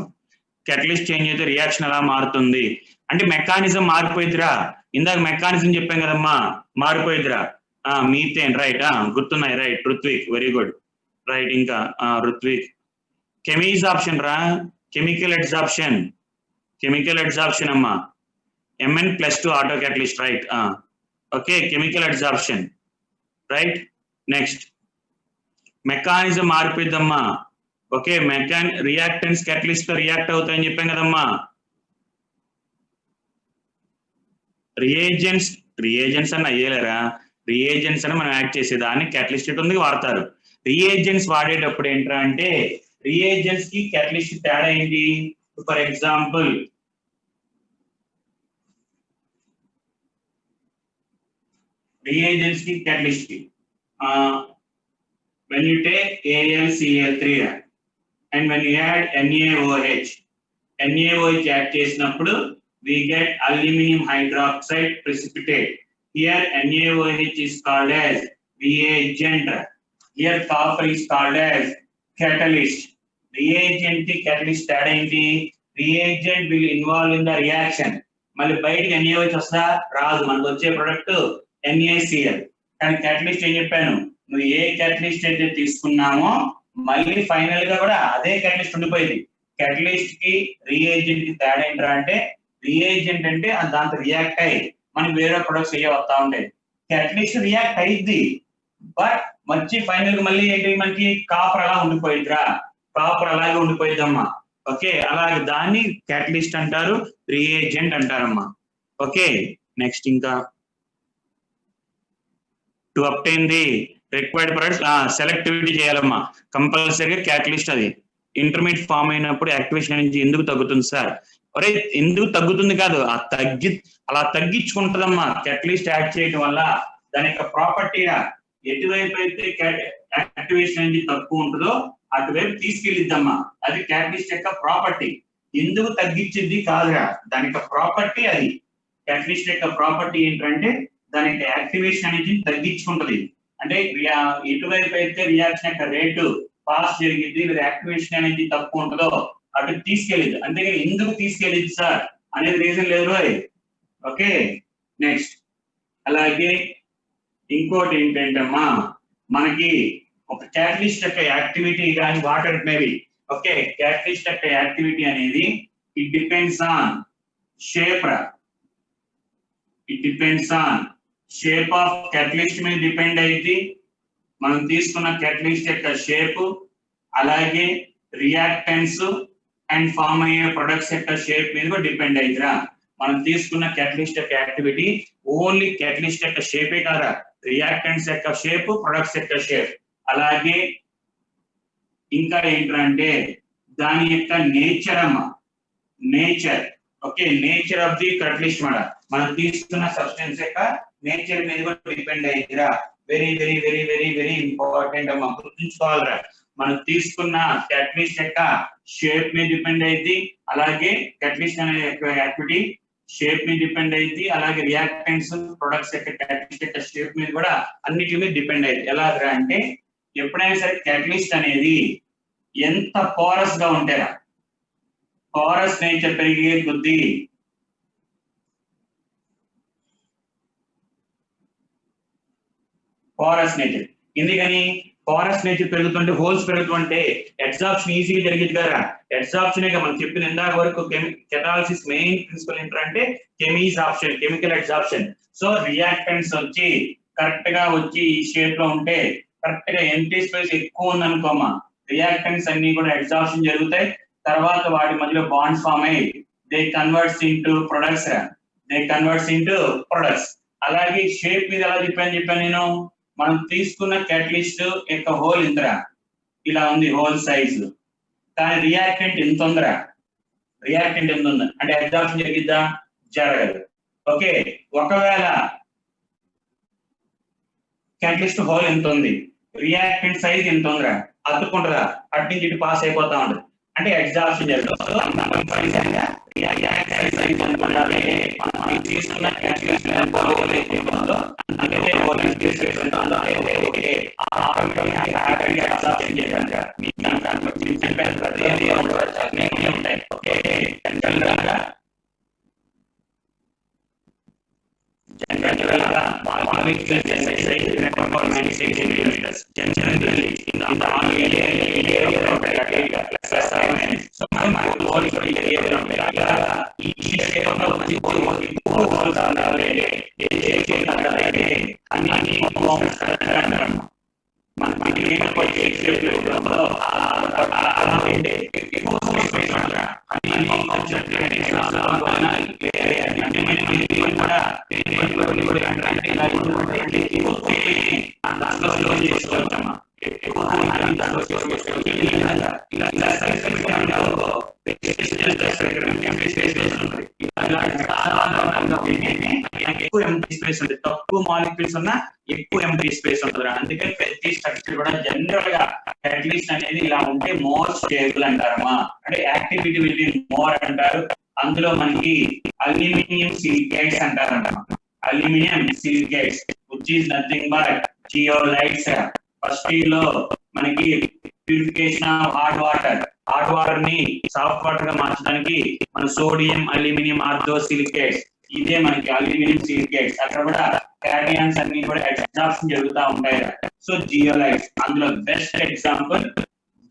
catalyst చేంజ్ అయితే రియాక్షన్ ఎలా మారుతుంది అంటే మెకానిజం మారిపోయిద్దిరా. ఇందాక మెకానిజం చెప్పాం కదమ్మా, మారిపోయిద్దిరా. మీథేన్ రైట్, గుర్తున్నాయి right. Ruthvik very good right. ఇంకా రుత్విక్ కెమీస్ ఆప్షన్ రా, కెమికల్ అడ్సార్ప్షన్, కెమికల్ అడ్సార్ప్షన్ అమ్మా. Mn+2 auto catalyst right. Okay chemical adsorption right. Next mechanism మారిపోయిద్దమ్మా. ఓకే రియాక్టెన్స్ క్యాటలిస్ట్ తో రియాక్ట్ అవుతాయని చెప్పాం కదమ్మా. రియేజెంట్స్ అన్న అయ్యేలేరా, రియేజెంట్స్ అని మనం యాడ్ చేసేదాన్ని క్యాటలిస్ట్ ఉంది వాడతారు. రియేజెంట్స్ వాడేటప్పుడు ఏంట్రా అంటే రియేజెంట్స్ కి క్యాటలిస్ట్ తేడా ఏంటి? ఫర్ ఎగ్జాంపుల్ reagents की catalyst की when you take AlCl3 and when you add NaOH add చేసినప్పుడు we get aluminum hydroxide precipitate. Here NaOH is called as reagent, here copper is called as catalyst. Reagent की catalyst add ఏంటి? Reagent will involve in the reaction. మళ్ళీ బయటికి NaOH వస్తా రాదు, మనకు వచ్చే product NaCl. కానీ క్యాటలిస్ట్ ఏం చెప్పాను, నువ్వు ఏ క్యాటలిస్ట్ అయితే తీసుకున్నామో మళ్ళీ ఫైనల్ గా కూడా అదే క్యాటలిస్ట్ ఉండిపోయింది. క్యాటలిస్ట్ కి రియేజెంట్ కి తేడా ఏంట్రా అంటే రియేజెంట్ అంటే దాంతో రియాక్ట్ అయ్యి మనకి వేరే ప్రొడక్ట్స్ ఏ వస్తా ఉంటాయి. క్యాటలిస్ట్ రియాక్ట్ అయ్యిద్ది బట్ మంచి ఫైనల్ గా మళ్ళీ ఏంటి మనకి కాపర్ అలా ఉండిపోయిద్దిరా, కాపర్ అలాగే ఉండిపోయిద్దమ్మా. ఓకే అలాగే దాన్ని క్యాటలిస్ట్ అంటారు, రియేజెంట్ అంటారమ్మా. ఓకే నెక్స్ట్ ఇంకా to obtain the required products selectivity చేయాలమ్మా కంపల్సరీగా. క్యాటలిస్ట్ అది ఇంటర్మీడియట్ ఫామ్ అయినప్పుడు యాక్టివేషన్ నుంచి ఎందుకు తగ్గుతుంది సార్? ఒరే ఎందుకు తగ్గుతుంది కాదు, అలా తగ్గించుకుంటుందమ్మా. క్యాటలిస్ట్ యాడ్ చేయడం వల్ల దాని యొక్క ప్రాపర్టీగా ఎటువైపు అయితే యాక్టివేషన్ అనేది తక్కువ ఉంటుందో అటువైపు తీసుకెళ్ళిద్దమ్మా. అది క్యాటలిస్ట్ యొక్క ప్రాపర్టీ. ఎందుకు తగ్గించింది కాదురా, దాని యొక్క ప్రాపర్టీ అది. క్యాటలిస్ట్ యొక్క ప్రాపర్టీ ఏంటంటే దాని యొక్క యాక్టివేషన్ అనేది తగ్గించుకుంటది. అంటే ఎటువైపు అయితే రియాక్షన్ యొక్క రేటు ఫాస్ట్ జరిగింది లేదా యాక్టివేషన్ అనేది తక్కువ ఉంటుందో అటు తీసుకెళ్ళింది. అంతేగాని ఎందుకు తీసుకెళ్ళింది సార్ అనేది రీజన్ లేదు. ఓకే నెక్స్ట్ అలాగే ఇంకోటి ఏంటంటమ్మా, మనకి ఒక క్యాటలిస్ట్ యొక్క యాక్టివిటీ కానీ వాటర్ మేబీ. ఓకే క్యాటలిస్ట్ యొక్క యాక్టివిటీ అనేది ఇట్ డిపెండ్స్ ఆన్ షేప్ రా, it depends on shape of catalyst మీద డిపెండ్ అయింది. మనం తీసుకున్న క్యాటలిస్ట్ యొక్క షేప్, అలాగే రియాక్టెన్స్ అండ్ ఫామ్ అయ్యే ప్రొడక్ట్స్ యొక్క షేప్ మీద కూడా డిపెండ్ అయిందిరా. మనం తీసుకున్న క్యాటలిస్ట్ యొక్క యాక్టివిటీ ఓన్లీ క్యాటలిస్ట్ యొక్క షేపే కాదా, రియాక్టెంట్స్ యొక్క షేప్, ప్రొడక్ట్స్ యొక్క షేప్, అలాగే ఇంకా ఏంటంటే దాని యొక్క నేచర్ అమ్మా, nature. Okay nature of the catalyst మాట మనం తీసుకున్న సబ్స్టెన్స్ యొక్క నేచర్ మీద కూడా డిపెండ్ అయ్యిందిరా. Very very very very very important అమ్మా, గుర్తుంచుకోవాలిరా. మనం తీసుకున్న క్యాటలిస్ట్ యొక్క షేప్ మీద డిపెండ్ అయింది, అలాగే క్యాటలిస్ట్ అనే యాక్టివిటీ షేప్ మీద డిపెండ్ అయింది, అలాగే రియాక్టెంట్స్ ప్రొడక్ట్స్ యొక్క క్యాటలిస్ట్ యొక్క షేప్ మీద కూడా అన్నిటి మీద డిపెండ్ అయింది. ఎలాగా అంటే ఎప్పుడైనా సరే క్యాటలిస్ట్ అనేది ఎంత పోరస్ గా ఉంటారా, పోరస్ నేచర్ పెరిగే కొద్దీ పోరస్ నేచర్, ఎందుకని పోరస్ నేచర్ పెరుగుతుంటే హోల్స్ పెరుగుతుంటే అడ్సార్ప్షన్ ఈజీగా జరిగింది కదా. అడ్సార్ప్షన్ మనం చెప్పిన ఇందాక వరకు కెటాలిసిస్ మెయిన్ ప్రిన్సిపల్ ఏంటంటే chemisorption, chemical adsorption. So reactants వచ్చి కరెక్ట్ గా వచ్చి ఈ షేప్ లో ఉంటే కరెక్ట్ గా ఎంటీ స్పేస్ ఎక్కువ ఉంది అనుకోమా, రియాక్టెంట్స్ అన్ని కూడా అడ్సార్ప్షన్ జరుగుతాయి. తర్వాత వాటి మధ్యలో బాండ్స్ ఫామ్ అయ్యి దే కన్వర్ట్స్ ఇంటూ ప్రొడక్ట్స్, అలాగే షేప్ మీద ఎలా చెప్పాను నేను, మనం తీసుకున్న క్యాటలిస్ట్ యొక్క హోల్ ఇంతరా ఇలా ఉంది హోల్ సైజు, కానీ రియాక్టెంట్ ఎంత ఉందిరా, రియాక్టెంట్ ఎంత ఉంది అంటే అడ్సార్ప్షన్ జరిగిద్దా, జరగదు. ఓకే ఒకవేళ క్యాటలిస్ట్ హోల్ ఎంత ఉంది, రియాక్టెంట్ సైజ్ ఎంత ఉందిరా, అతుక్కుంటుందా, అటు నుంచి ఇటు పాస్ అయిపోతా ఉంటుంది. అంటే ఎగ్జాప్షన్ జరుగుతుంది. సో మనం తీసుకున్న general molecule size is 1.96 centimeters. Generally, in the area of the plus or minus. So, my molecule area of the each shape of the holes are ఎక్కువ ఎంటీ స్పేస్ ఉంటుంది, తక్కువ molecules ఉన్న ఎక్కువ empty space ఉంటుంది. అందుకని ప్రతి structure కూడా general గా అట్లీస్ట్ అనేది ఇలా ఉంటే మోర్ స్టేబుల్ అంటారమ్మా. అంటే యాక్టివిటీ విల్ బి మోర్ అంటారు. అందులో మనకి అల్యూమినియం సిలికేట్స్ అంటారన్నమాట. Aluminium silicates which is nothing but zeolites. First year లో మనకి ప్యూరిఫికేషన్ ఆఫ్ హాట్ వాటర్ ని సాఫ్ట్ వాటర్ గా మార్చడానికి మన సోడియం అల్యూమినియం ఆర్థో సిలికేట్స్, ఇదే మనకి అల్యూమినియం సిలికేట్స్. అక్కడ కూడా క్యాటయాన్స్ అన్ని కూడా ఎగ్జాప్షన్ జరుగుతూ ఉంటాయి. సో జియోలైట్స్ అందులో best example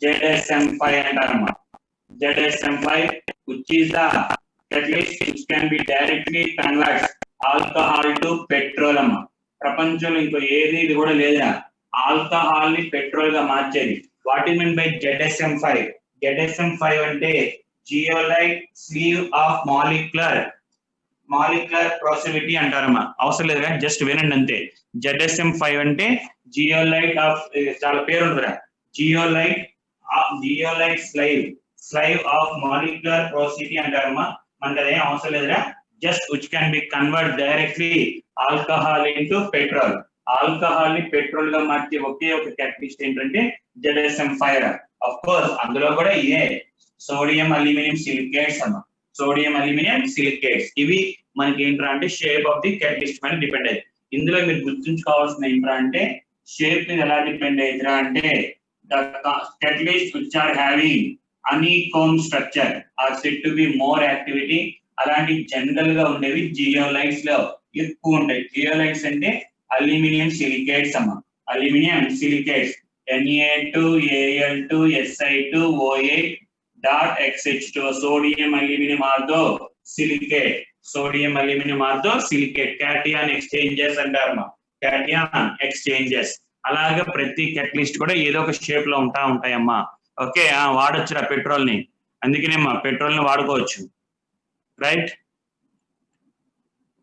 ZSM5 అంటారన్నమాట. ZSM5 which is the catalyst which can be directly converts alcohol to petrol అమ్మ. ప్రపంచంలో ఇంకో ఏది ఇది కూడా లేదా ఆల్కహాల్ ని పెట్రోల్ గా మార్చేది. What is mean by ZSM5? ZSM5 అంటే zeolite sleeve of molecular proximity అంటారమ్మా. అవసరం లేదు కానీ జస్ట్ వినండి అంతే. ZSM5 అంటే జియోలైట్ ఆఫ్, చాలా పేరు ఉంటుందా, జియోలైట్ స్లైవ్ ఆఫ్ మాలిక్యులర్ ప్రాక్సిమిటీ అంటారమ్మా. మనకి అదేం అవసరం లేదురా, just which can be convert directly alcohol into petrol. Alcohol ని పెట్రోల్ గా మార్చే ఒకే ఒక క్యాటలిస్ట్ ఏంటంటే ZSM5. ఆఫ్ కోర్స్ అందులో కూడా ఇదే సోడియం అల్యూమినియం సిలికేట్స్ అమ్మా. సోడియం అల్యూమినియం సిలికేట్స్ ఇవి మనకి ఏంట్రా అంటే షేప్ ఆఫ్ ది క్యాటలిస్ట్ మీద డిపెండ్ అయ్యింది. ఇందులో మీరు గుర్తుంచుకోవాల్సిన ఏంట్రా అంటే షేప్ మీద ఎలా డిపెండ్ అయ్యిందిరా అంటే the catalyst which are having honeycomb structure are said to be more activity. అలాంటి జనరల్ గా ఉండేవి జియోలైట్స్ లో ఎక్కువ ఉంటాయి. జియోలైట్స్ అంటే అల్యూమినియం సిలికేట్స్ అమ్మా. Aluminium silicates Na2Al2Si2O8.XH2 sodium aluminium ortho silicate. Sodium aluminium ortho silicate cation exchanges అంటారమ్మా. Cation exchanges. అలాగే ప్రతి క్యాటలిస్ట్ కూడా ఏదో ఒక షేప్ లో ఉంటాయమ్మా. ఓకే, వాడొచ్చురా పెట్రోల్ ని, అందుకనేమ్మా పెట్రోల్ ని వాడుకోవచ్చు. రైట్.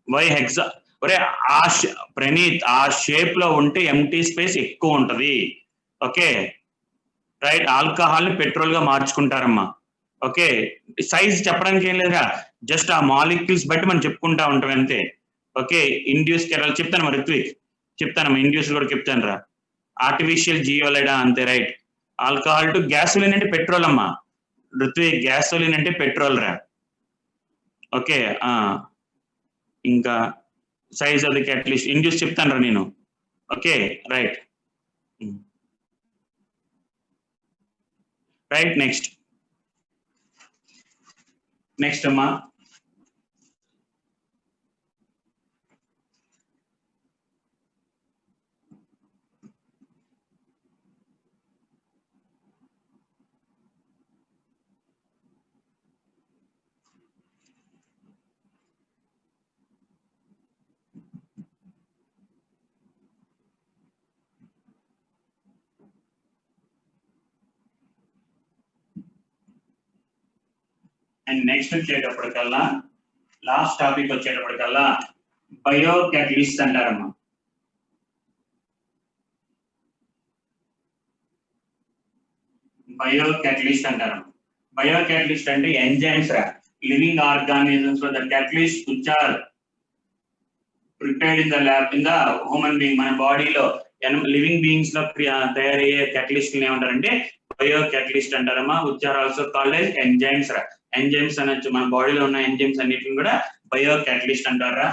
వై హెక్సా ఒరే ప్రణీత్ ఆ షేప్ లో ఉంటే ఎంటీ స్పేస్ ఎక్కువ ఉంటది. Okay right. ఆల్కహాల్ ని పెట్రోల్ గా మార్చుకుంటారమ్మా. ఓకే, సైజ్ చెప్పడానికి ఏం లేదా, జస్ట్ ఆ మాలిక్యూల్స్ బట్టి మనం చెప్పుకుంటా ఉంటాం అంతే. ఓకే, ఇండ్యూస్ చెప్తాను రిత్విక్, చెప్తానమ్మా. ఇండ్యూస్ కూడా చెప్తాను రా. ఆర్టిఫిషియల్ జియోలైడా అంతే. రైట్. ఆల్కహాల్ టు గ్యాసోలిన్ అంటే పెట్రోల్ అమ్మా. ఋత్విక్ గ్యాసోలిన్ అంటే పెట్రోల్ రా. ఓకే, ఇంకా size of the catalyst induce చెప్తాను రా నేను. Okay right. రైట్. నెక్స్ట్ అమ్మా అండ్ నెక్స్ట్ వచ్చేటప్పటికల్లా లాస్ట్ టాపిక్ వచ్చేటప్పటికల్లా బయో క్యాటలిస్ట్ అంటారమ్మా. బయో క్యాటలిస్ట్ అంటారమ్మా. బయో క్యాటలిస్ట్ అంటే ఎంజైమ్స్ రా, లివింగ్ ఆర్గానిజమ్స్ లో the catalyst which are prepared in the lab in the human being. మన బాడీలో లివింగ్ బీయింగ్స్ లో తయారయ్యే క్యాటలిస్ట్ ఏమంటారంటే బయో క్యాటలిస్ట్ అంటారమ్మా. Which are also called as enzymes రా. ఎంజైమ్స్ అనొచ్చు, మన బాడీలో ఉన్న ఎంజైమ్స్ అన్నిటిని కూడా బయో క్యాటలిస్ట్ అంటారా.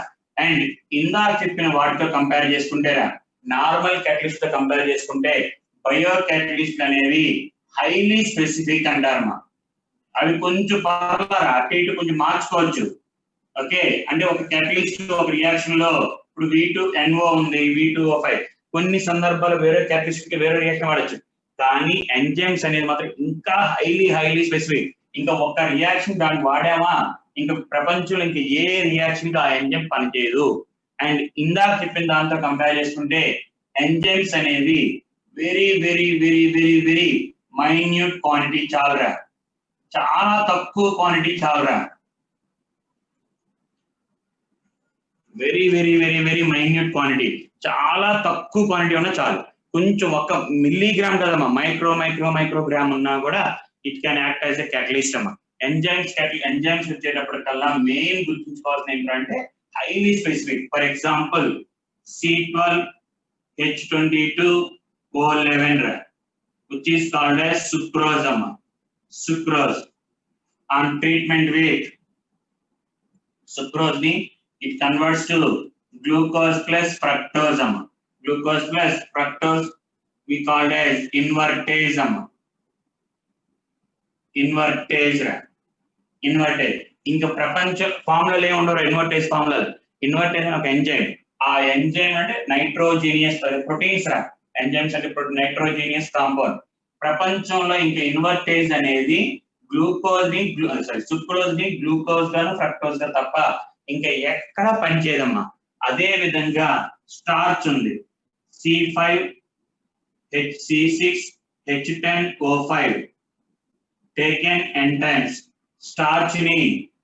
అండ్ ఇందాక చెప్పిన వాటితో కంపేర్ చేసుకుంటేరా, నార్మల్ క్యాటలిస్ట్ తో కంపేర్ చేసుకుంటే బయో క్యాటలిస్ట్ అనేవి హైలీ స్పెసిఫిక్ అంటారమ్మా. అవి కొంచెం పర్వాలా అటు ఇటు కొంచెం మార్చుకోవచ్చు. ఓకే, అంటే ఒక క్యాటలిస్ట్ ఒక రియాక్షన్ లో ఇప్పుడు V2NO ఉంది, V2O5 కొన్ని సందర్భాలు వేరే క్యాటలిస్ట్ కి వేరే రియాక్షన్ వాడచ్చు. కానీ ఎంజైమ్స్ అనేది మాత్రం ఇంకా హైలీ స్పెసిఫిక్. ఇంకా ఒక రియాక్షన్ దానికి వాడామా ఇంకా ప్రపంచంలో ఇంకా ఏ రియాక్షన్ కి ఆ ఎంజైమ్ పనిచేయదు. అండ్ ఇందాక చెప్పిన దాంతో కంపేర్ చేసుకుంటే ఎంజైమ్స్ అనేవి very very very very very minute quantity, చాలా తక్కువ quantity, very very very very minute quantity, చాలా తక్కువ క్వాంటిటీ ఉన్నా చాలు. కొంచెం ఒక మిల్లీగ్రామ్ కదమ్మా, మైక్రోగ్రామ్ ఉన్నా కూడా it can act as a catalyst అమ్మా. ఎంజైమ్స్ వచ్చేటప్పటికల్లా మెయిన్ గుర్తుంచుకోవాల్సిన ఏంటంటే highly specific. For example C12H22O11 which is called as sucrose amma. Sucrose on treatment with sucrose ni it converts to glucose plus fructose amma. Glucose plus fructose we called as invertase amma. Invertase ఇంకా ప్రపంచ ఫార్ములాలు ఏమి ఉండవు. Invertase ఫార్ములాలు. Invertase ఒక enzyme. ఆ enzyme అంటే నైట్రోజీనియస్ proteins రా. Enzymes అంటే నైట్రోజీనియస్ compound. ప్రపంచంలో ఇంకా ఇన్వర్టేజ్ అనేది సుక్రోజ్ ని గ్లూకోజ్ గాను ఫ్రక్టోజ్ గా తప్ప ఇంకా ఎక్కడ పనిచేయదమ్మా. అదే విధంగా స్టార్చ్ ఉంది, C5H6H10O5 taken n times. Starch ni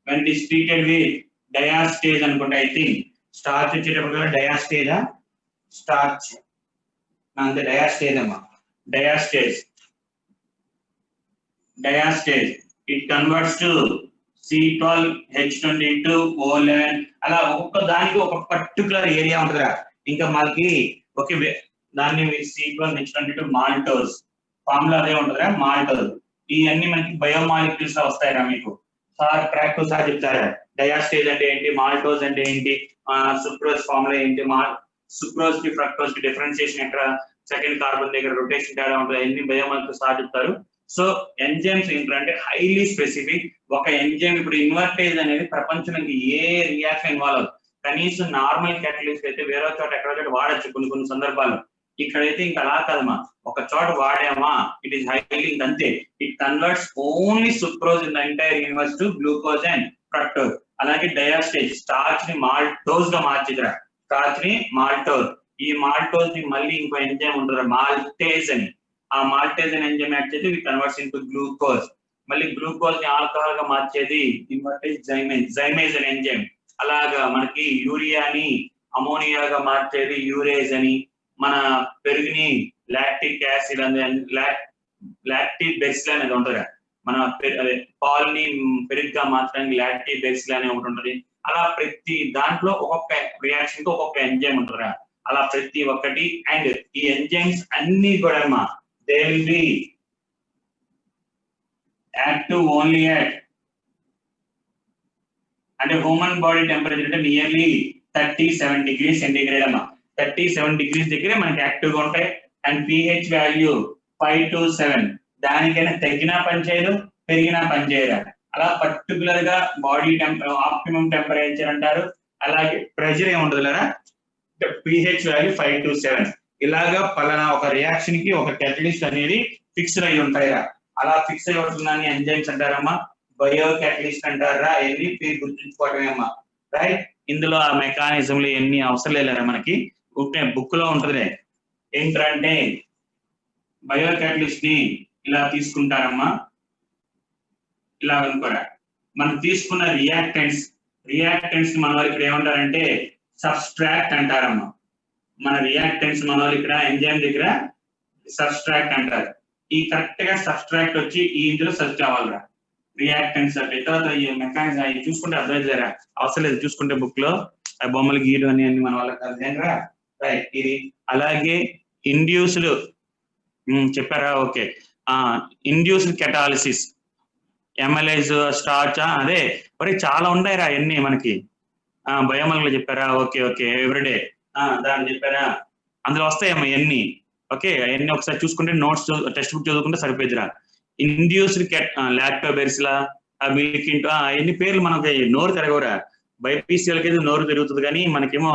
when it is treated with diastase అనుకుంటా. I think starch వచ్చేటప్పుడు diastase starch అంటే diastase అమ్మా. diastase it converts to C12H22O11. అలా ఒక్కొక్క దానికి ఒక పర్టికులర్ ఏరియా ఉంటుందిరా. ఇంకా మనకి ఓకే దాన్ని C12H22 మాల్టోస్ ఫార్ములా అదే ఉంటుందిరా, మాల్టోస్. ఇవన్నీ మనకి బయోమాలిక్యూల్స్ వస్తాయిరా. మీకు సార్ ప్రాక్టీస్ సార్ చెప్తారా డయాస్టేజ్ అంటే ఏంటి, మాల్టోస్ అంటే ఏంటి, సుక్రోజ్ ఫార్ములా ఏంటి, సుక్రోజ్ కి ఫ్రక్టోజ్ కి డిఫరెన్షియేషన్ ఎక్కడ, సెకండ్ కార్బన్ దగ్గర రొటేషన్ తేడా ఉంటుంది, అన్ని బయోమాలిక్యూల్స్ సార్ చెప్తారు. సో ఎంజైమ్స్ ఏంటంటే హైలీ స్పెసిఫిక్. ఒక ఎంజైమ్ ఇప్పుడు ఇన్వర్టేజ్ అనేది ప్రపంచానికి ఏ రియాక్షన్ ఇన్వాల్వ్ అవుతుంది. కనీసం నార్మల్ క్యాటలిస్ట్ అయితే వేరే చోట ఎక్కడో చోట వాడచ్చు కొన్ని సందర్భాల్లో. ఇక్కడైతే ఇంకా అలా కాదమ్మా, ఒక చోట వాడామా ఇట్ ఈస్ హైలీ అంతే. It converts only sucrose in the entire universe to glucose and fructose. అలాగే డయాస్టేజ్ స్టార్చ్ ని మాల్టోజ్ గా మార్చిదిరా. స్టార్చ్ ని మాల్టోజ్. ఈ మాల్టోజ్ ని మళ్ళీ ఇంకో ఎంజైమ్ ఉంటుంది మాల్టేజ్ అని. ఆ మాల్టేజ్ అని ఎంజైమ్ యాక్ట్ చేసి ఇట్ కన్వర్ట్స్ ఇంటూ గ్లూకోజ్. మళ్ళీ గ్లూకోజ్ ని ఆల్కహాల్ గా మార్చేది ఇన్వర్టేజ్ జైమేజ్ అని ఎంజైమ్. అలాగా మనకి యూరియాని అమోనియాగా మార్చేది యూరేజ్ అని. మన పెరుగుని లాక్టిక్ యాసిడ్ అని లాక్టిక్ బెసిల్ అనేది ఉంటుంది. మన అదే పాల్ని పెరుగుగా మార్చడానికి లాక్టిక్ బెసిల్ అనే ఒకటి ఉంటుంది. అలా ప్రతి దాంట్లో ఒక్కొక్క రియాక్షన్ కి ఒక్కొక్క ఎంజైమ్ ఉంటుంది. అలా ప్రతి ఒక్కటి. అండ్ ఈ ఎంజైమ్స్ అన్ని కూడా they will be active only at అంటే హ్యూమన్ బాడీ టెంపరేచర్ అంటే నియర్లీ 37 degrees సెంటిగ్రేడ్ అమ్మా. 37 degrees దగ్గరే మనకి యాక్టివ్ గా ఉంటాయి. And pH value 5 to 7. దానికైనా తగ్గినా పనిచేయదు, పెరిగినా పనిచేయదు. అలా పర్టికులర్ గా బాడీ ఆప్టిమం టెంపరేచర్ అంటారు. అలాగే ప్రెషర్ ఏముంటుంది లేదా, pH వాల్యూ 5 to 7. ఇలాగా పలానా ఒక రియాక్షన్ కి ఒక క్యాటలిస్ట్ అనేది ఫిక్స్డ్ అయి ఉంటాయిరా. అలా ఫిక్స్ అయి ఉంటుందని ఎంజైమ్స్ అంటారమ్మా. బయో క్యాటలిస్ట్ అంటారా. ఎన్ని పేరు గుర్తుంచుకోవటమేమ్మా, రైట్. ఇందులో ఆ మెకానిజంలు ఎన్ని అవసరం లేరా మనకి, బుక్ లో ఉంటుంది. ఏంటంటే బయో క్యాటలిస్ట్ ని ఇలా తీసుకుంటారమ్మా. ఇలా అనుకోరా, మనం తీసుకున్న రియాక్టెంట్స్ మన వాళ్ళు ఇక్కడ ఏమంటారంటే సబ్స్ట్రాక్ట్ అంటారమ్మా. మన రియాక్టెంట్స్ మన వాళ్ళు ఇక్కడ ఎంజైమ్ దగ్గర సబ్స్ట్రాక్ట్ అంటారు. ఈ కరెక్ట్ గా సబ్స్ట్రాక్ట్ వచ్చి ఈ ఇందులో సబ్స్ట్రాక్ట్ అవ్వాలిరా. రియాక్టెంట్స్ అంటే తర్వాత ఈ మెకానిజం అవి చూసుకుంటే అర్థం చేయరా, అవసరం లేదు. చూసుకుంటే బుక్ లో ఆ బొమ్మలు గీలు అని అన్ని మన వాళ్ళకి అర్థంరా, రైట్. ఇది అలాగే ఇండ్యూస్డ్ చెప్పారా, ఓకే. ఇండ్యూస్డ్ కెటాలిసిస్, ఎంఎల్ఐజ్, స్టార్చ్, అదే మరి చాలా ఉన్నాయిరా అన్ని మనకి. బయోమాలిక్యూల్ చెప్పారా, ఓకే ఓకే, ఎవ్రీడే దాన్ని చెప్పారా, అందులో వస్తాయమ్మా ఇవన్నీ. ఓకే, అవన్నీ ఒకసారి చూసుకుంటే నోట్స్ టెక్స్ట్ బుక్ చదువుకుంటే సరిపోయిద్దిరా. ఇండ్యూస్డ్ లాక్టోబెరిసిలా, మిల్క్ ఇంటూ అవన్నీ పేర్లు మనకి నోరు తిరగవురా. బైపీసీలకి నోరు తిరుగుతుంది కానీ మనకేమో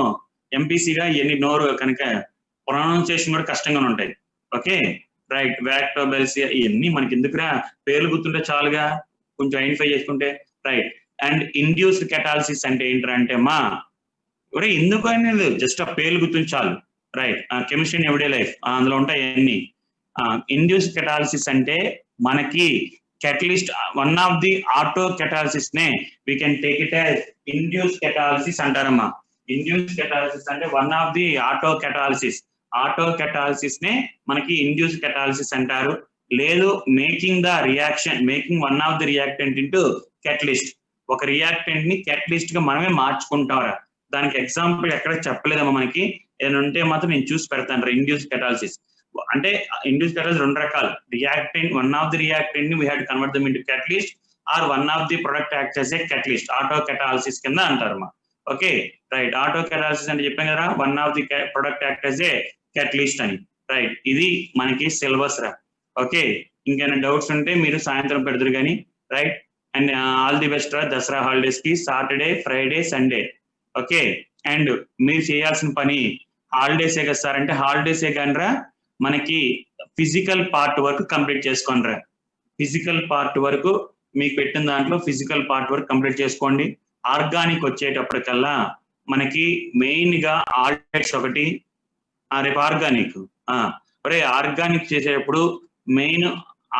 ఎంపీసీగా ఇవన్నీ నోరు కనుక ప్రొనౌన్సియేషన్ కూడా కష్టంగానే ఉంటాయి. ఓకే రైట్, లాక్టోబెరిసియా ఇవన్నీ మనకి ఎందుకురా, పేర్లు గుర్తుంటే చాలుగా, కొంచెం ఐడెంటిఫై చేసుకుంటే రైట్. అండ్ ఇండ్యూస్డ్ కెటాలిసిస్ అంటే ఏంటంటే మా ఒరే ఎందుకు అనేది జస్ట్ ఆ పేర్లు గుర్తుంటే చాలు. Right, chemistry in everyday life అందులో ఉంటాయి అన్ని. ఇండ్యూస్డ్ కెటాలిసిస్ అంటే మనకి catalyst, one of the auto catalysis నే we can take it as induced catalysis అంటారమ్మా. induced catalysis అంటే one of the auto catalysis నే మనకి induced catalysis అంటారు. లేదు making the reaction, making one of the reactant into catalyst, ఒక reactant ని catalyst గా మనమే మార్చుకుంటారా. దానికి ఎగ్జాంపుల్ ఎక్కడ చెప్పలేదమ్మా మనకి, ఏదైనా ఉంటే మాత్రం నేను చూసి పెడతాను. ఇండ్యూస్డ్ కెటాలిసిస్ అంటే ఇండ్యూస్డ్ కెటాలిసిస్ రెండు రకాలు, reactant, one of the reactant ని we had convert them into catalyst, or one of the product acts as a catalyst, auto catalysis కింద అంటారమ్మా. ఓకే రైట్, ఆటో కెటాలిసిస్ అంటే చెప్పాం కదా, one of the product act as a catalyst అని. Right, ఇది మనకి syllabus రా. Okay, ఇంకేమైనా డౌట్స్ ఉంటే మీరు సాయంత్రం పెడతారు కానీ. Right, and all the best రా దసరా హాలిడేస్ కి, Saturday, Friday, Sunday. Okay, and మీరు చేయాల్సిన పని హాలిడేసే కదా సార్ అంటే హాలిడేసే కానీ రా, మనకి ఫిజికల్ పార్ట్ వరకు కంప్లీట్ చేసుకోండి రా. ఫిజికల్ పార్ట్ వరకు మీకు పెట్టిన దాంట్లో ఫిజికల్ పార్ట్ వరకు కంప్లీట్ చేసుకోండి. ఆర్గానిక్ వచ్చేటప్పటికల్లా మనకి మెయిన్ గా ఆల్డైడ్స్ ఒకటి, రేపు ఆర్గానిక్ ఆర్గానిక్ చేసేటప్పుడు మెయిన్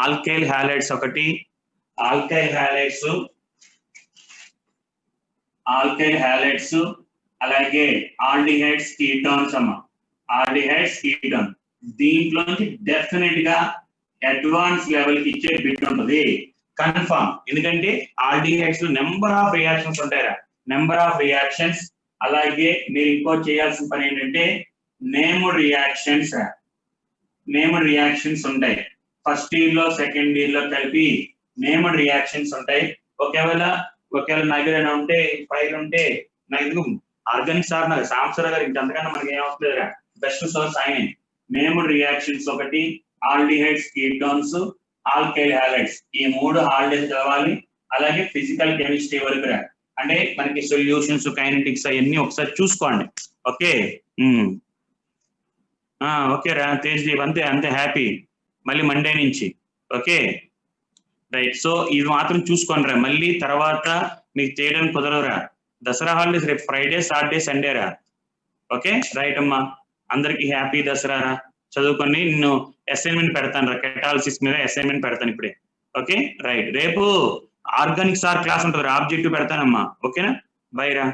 ఆల్కైల్ హ్యాలైడ్స్ ఒకటి, ఆల్కైల్ హ్యాలైడ్స్ అలాగే ఆల్డిహైడ్స్, కీటోన్స్ అమ్మ, ఆల్డిహైడ్స్, కీటోన్. దీంట్లోంచి డెఫినెట్ గా అడ్వాన్స్ లెవెల్ కి ఇచ్చే బిట్ ఉంటుంది కన్ఫర్మ్. ఎందుకంటే ఆల్డిహైడ్స్ లో నెంబర్ ఆఫ్ రియాక్షన్స్ ఉంటాయి, నెంబర్ ఆఫ్ రియాక్షన్స్. అలాగే మీరు ఇంకో చేయాల్సిన పని ఏంటంటే నేమ్డ్ రియాక్షన్స్ ఉంటాయి. ఫస్ట్ ఇయర్ లో, సెకండ్ ఇయర్ లో కలిపి నేమ్డ్ రియాక్షన్స్ ఉంటాయి. ఒకవేళ నగరైనా ఉంటే, ఫైల్ ఉంటే నాకు ఆర్గానిక్ సార్, నాకు సాంసరా గారు ఇంకంతకన్నా మనకి ఏమవుతుంది, బెస్ట్ సోర్స్ ఆయన. నేమ్డ్ రియాక్షన్స్ ఒకటి, ఆల్డిహైడ్స్, కీటోన్స్, ఆల్కైల్ హ్యాలైడ్స్, ఈ మూడు హాలిడేస్ చదవాలి. అలాగే ఫిజికల్ కెమిస్ట్రీ వరకు రా, అంటే మనకి సొల్యూషన్స్, కైనెటిక్స్ అవన్నీ ఒకసారి చూసుకోండి. ఓకే ఓకే రా తేజ్దీప్, అంతే హ్యాపీ మళ్ళీ మండే నుంచి. ఓకే రైట్, సో ఇది మాత్రం చూసుకోండి రా, మళ్ళీ తర్వాత మీకు చేయడానికి కుదరవురా. దసరా హాలిడేస్ రేపు ఫ్రైడే, సాటర్డే, సండే రా. ఓకే రైట్ అమ్మా, అందరికి హ్యాపీ దసరా రా. చదువుకొని నేను అసైన్మెంట్ పెడతాను రా, కెటాలిసిస్ మీద అసైన్మెంట్ పెడతాను ఇప్పుడే. ఓకే రైట్, రేపు ఆర్గానిక్ సార్ క్లాస్ ఉంటుంది, ఆబ్జెక్టివ్ పెడతానమ్మా. ఓకేనా, బై రా.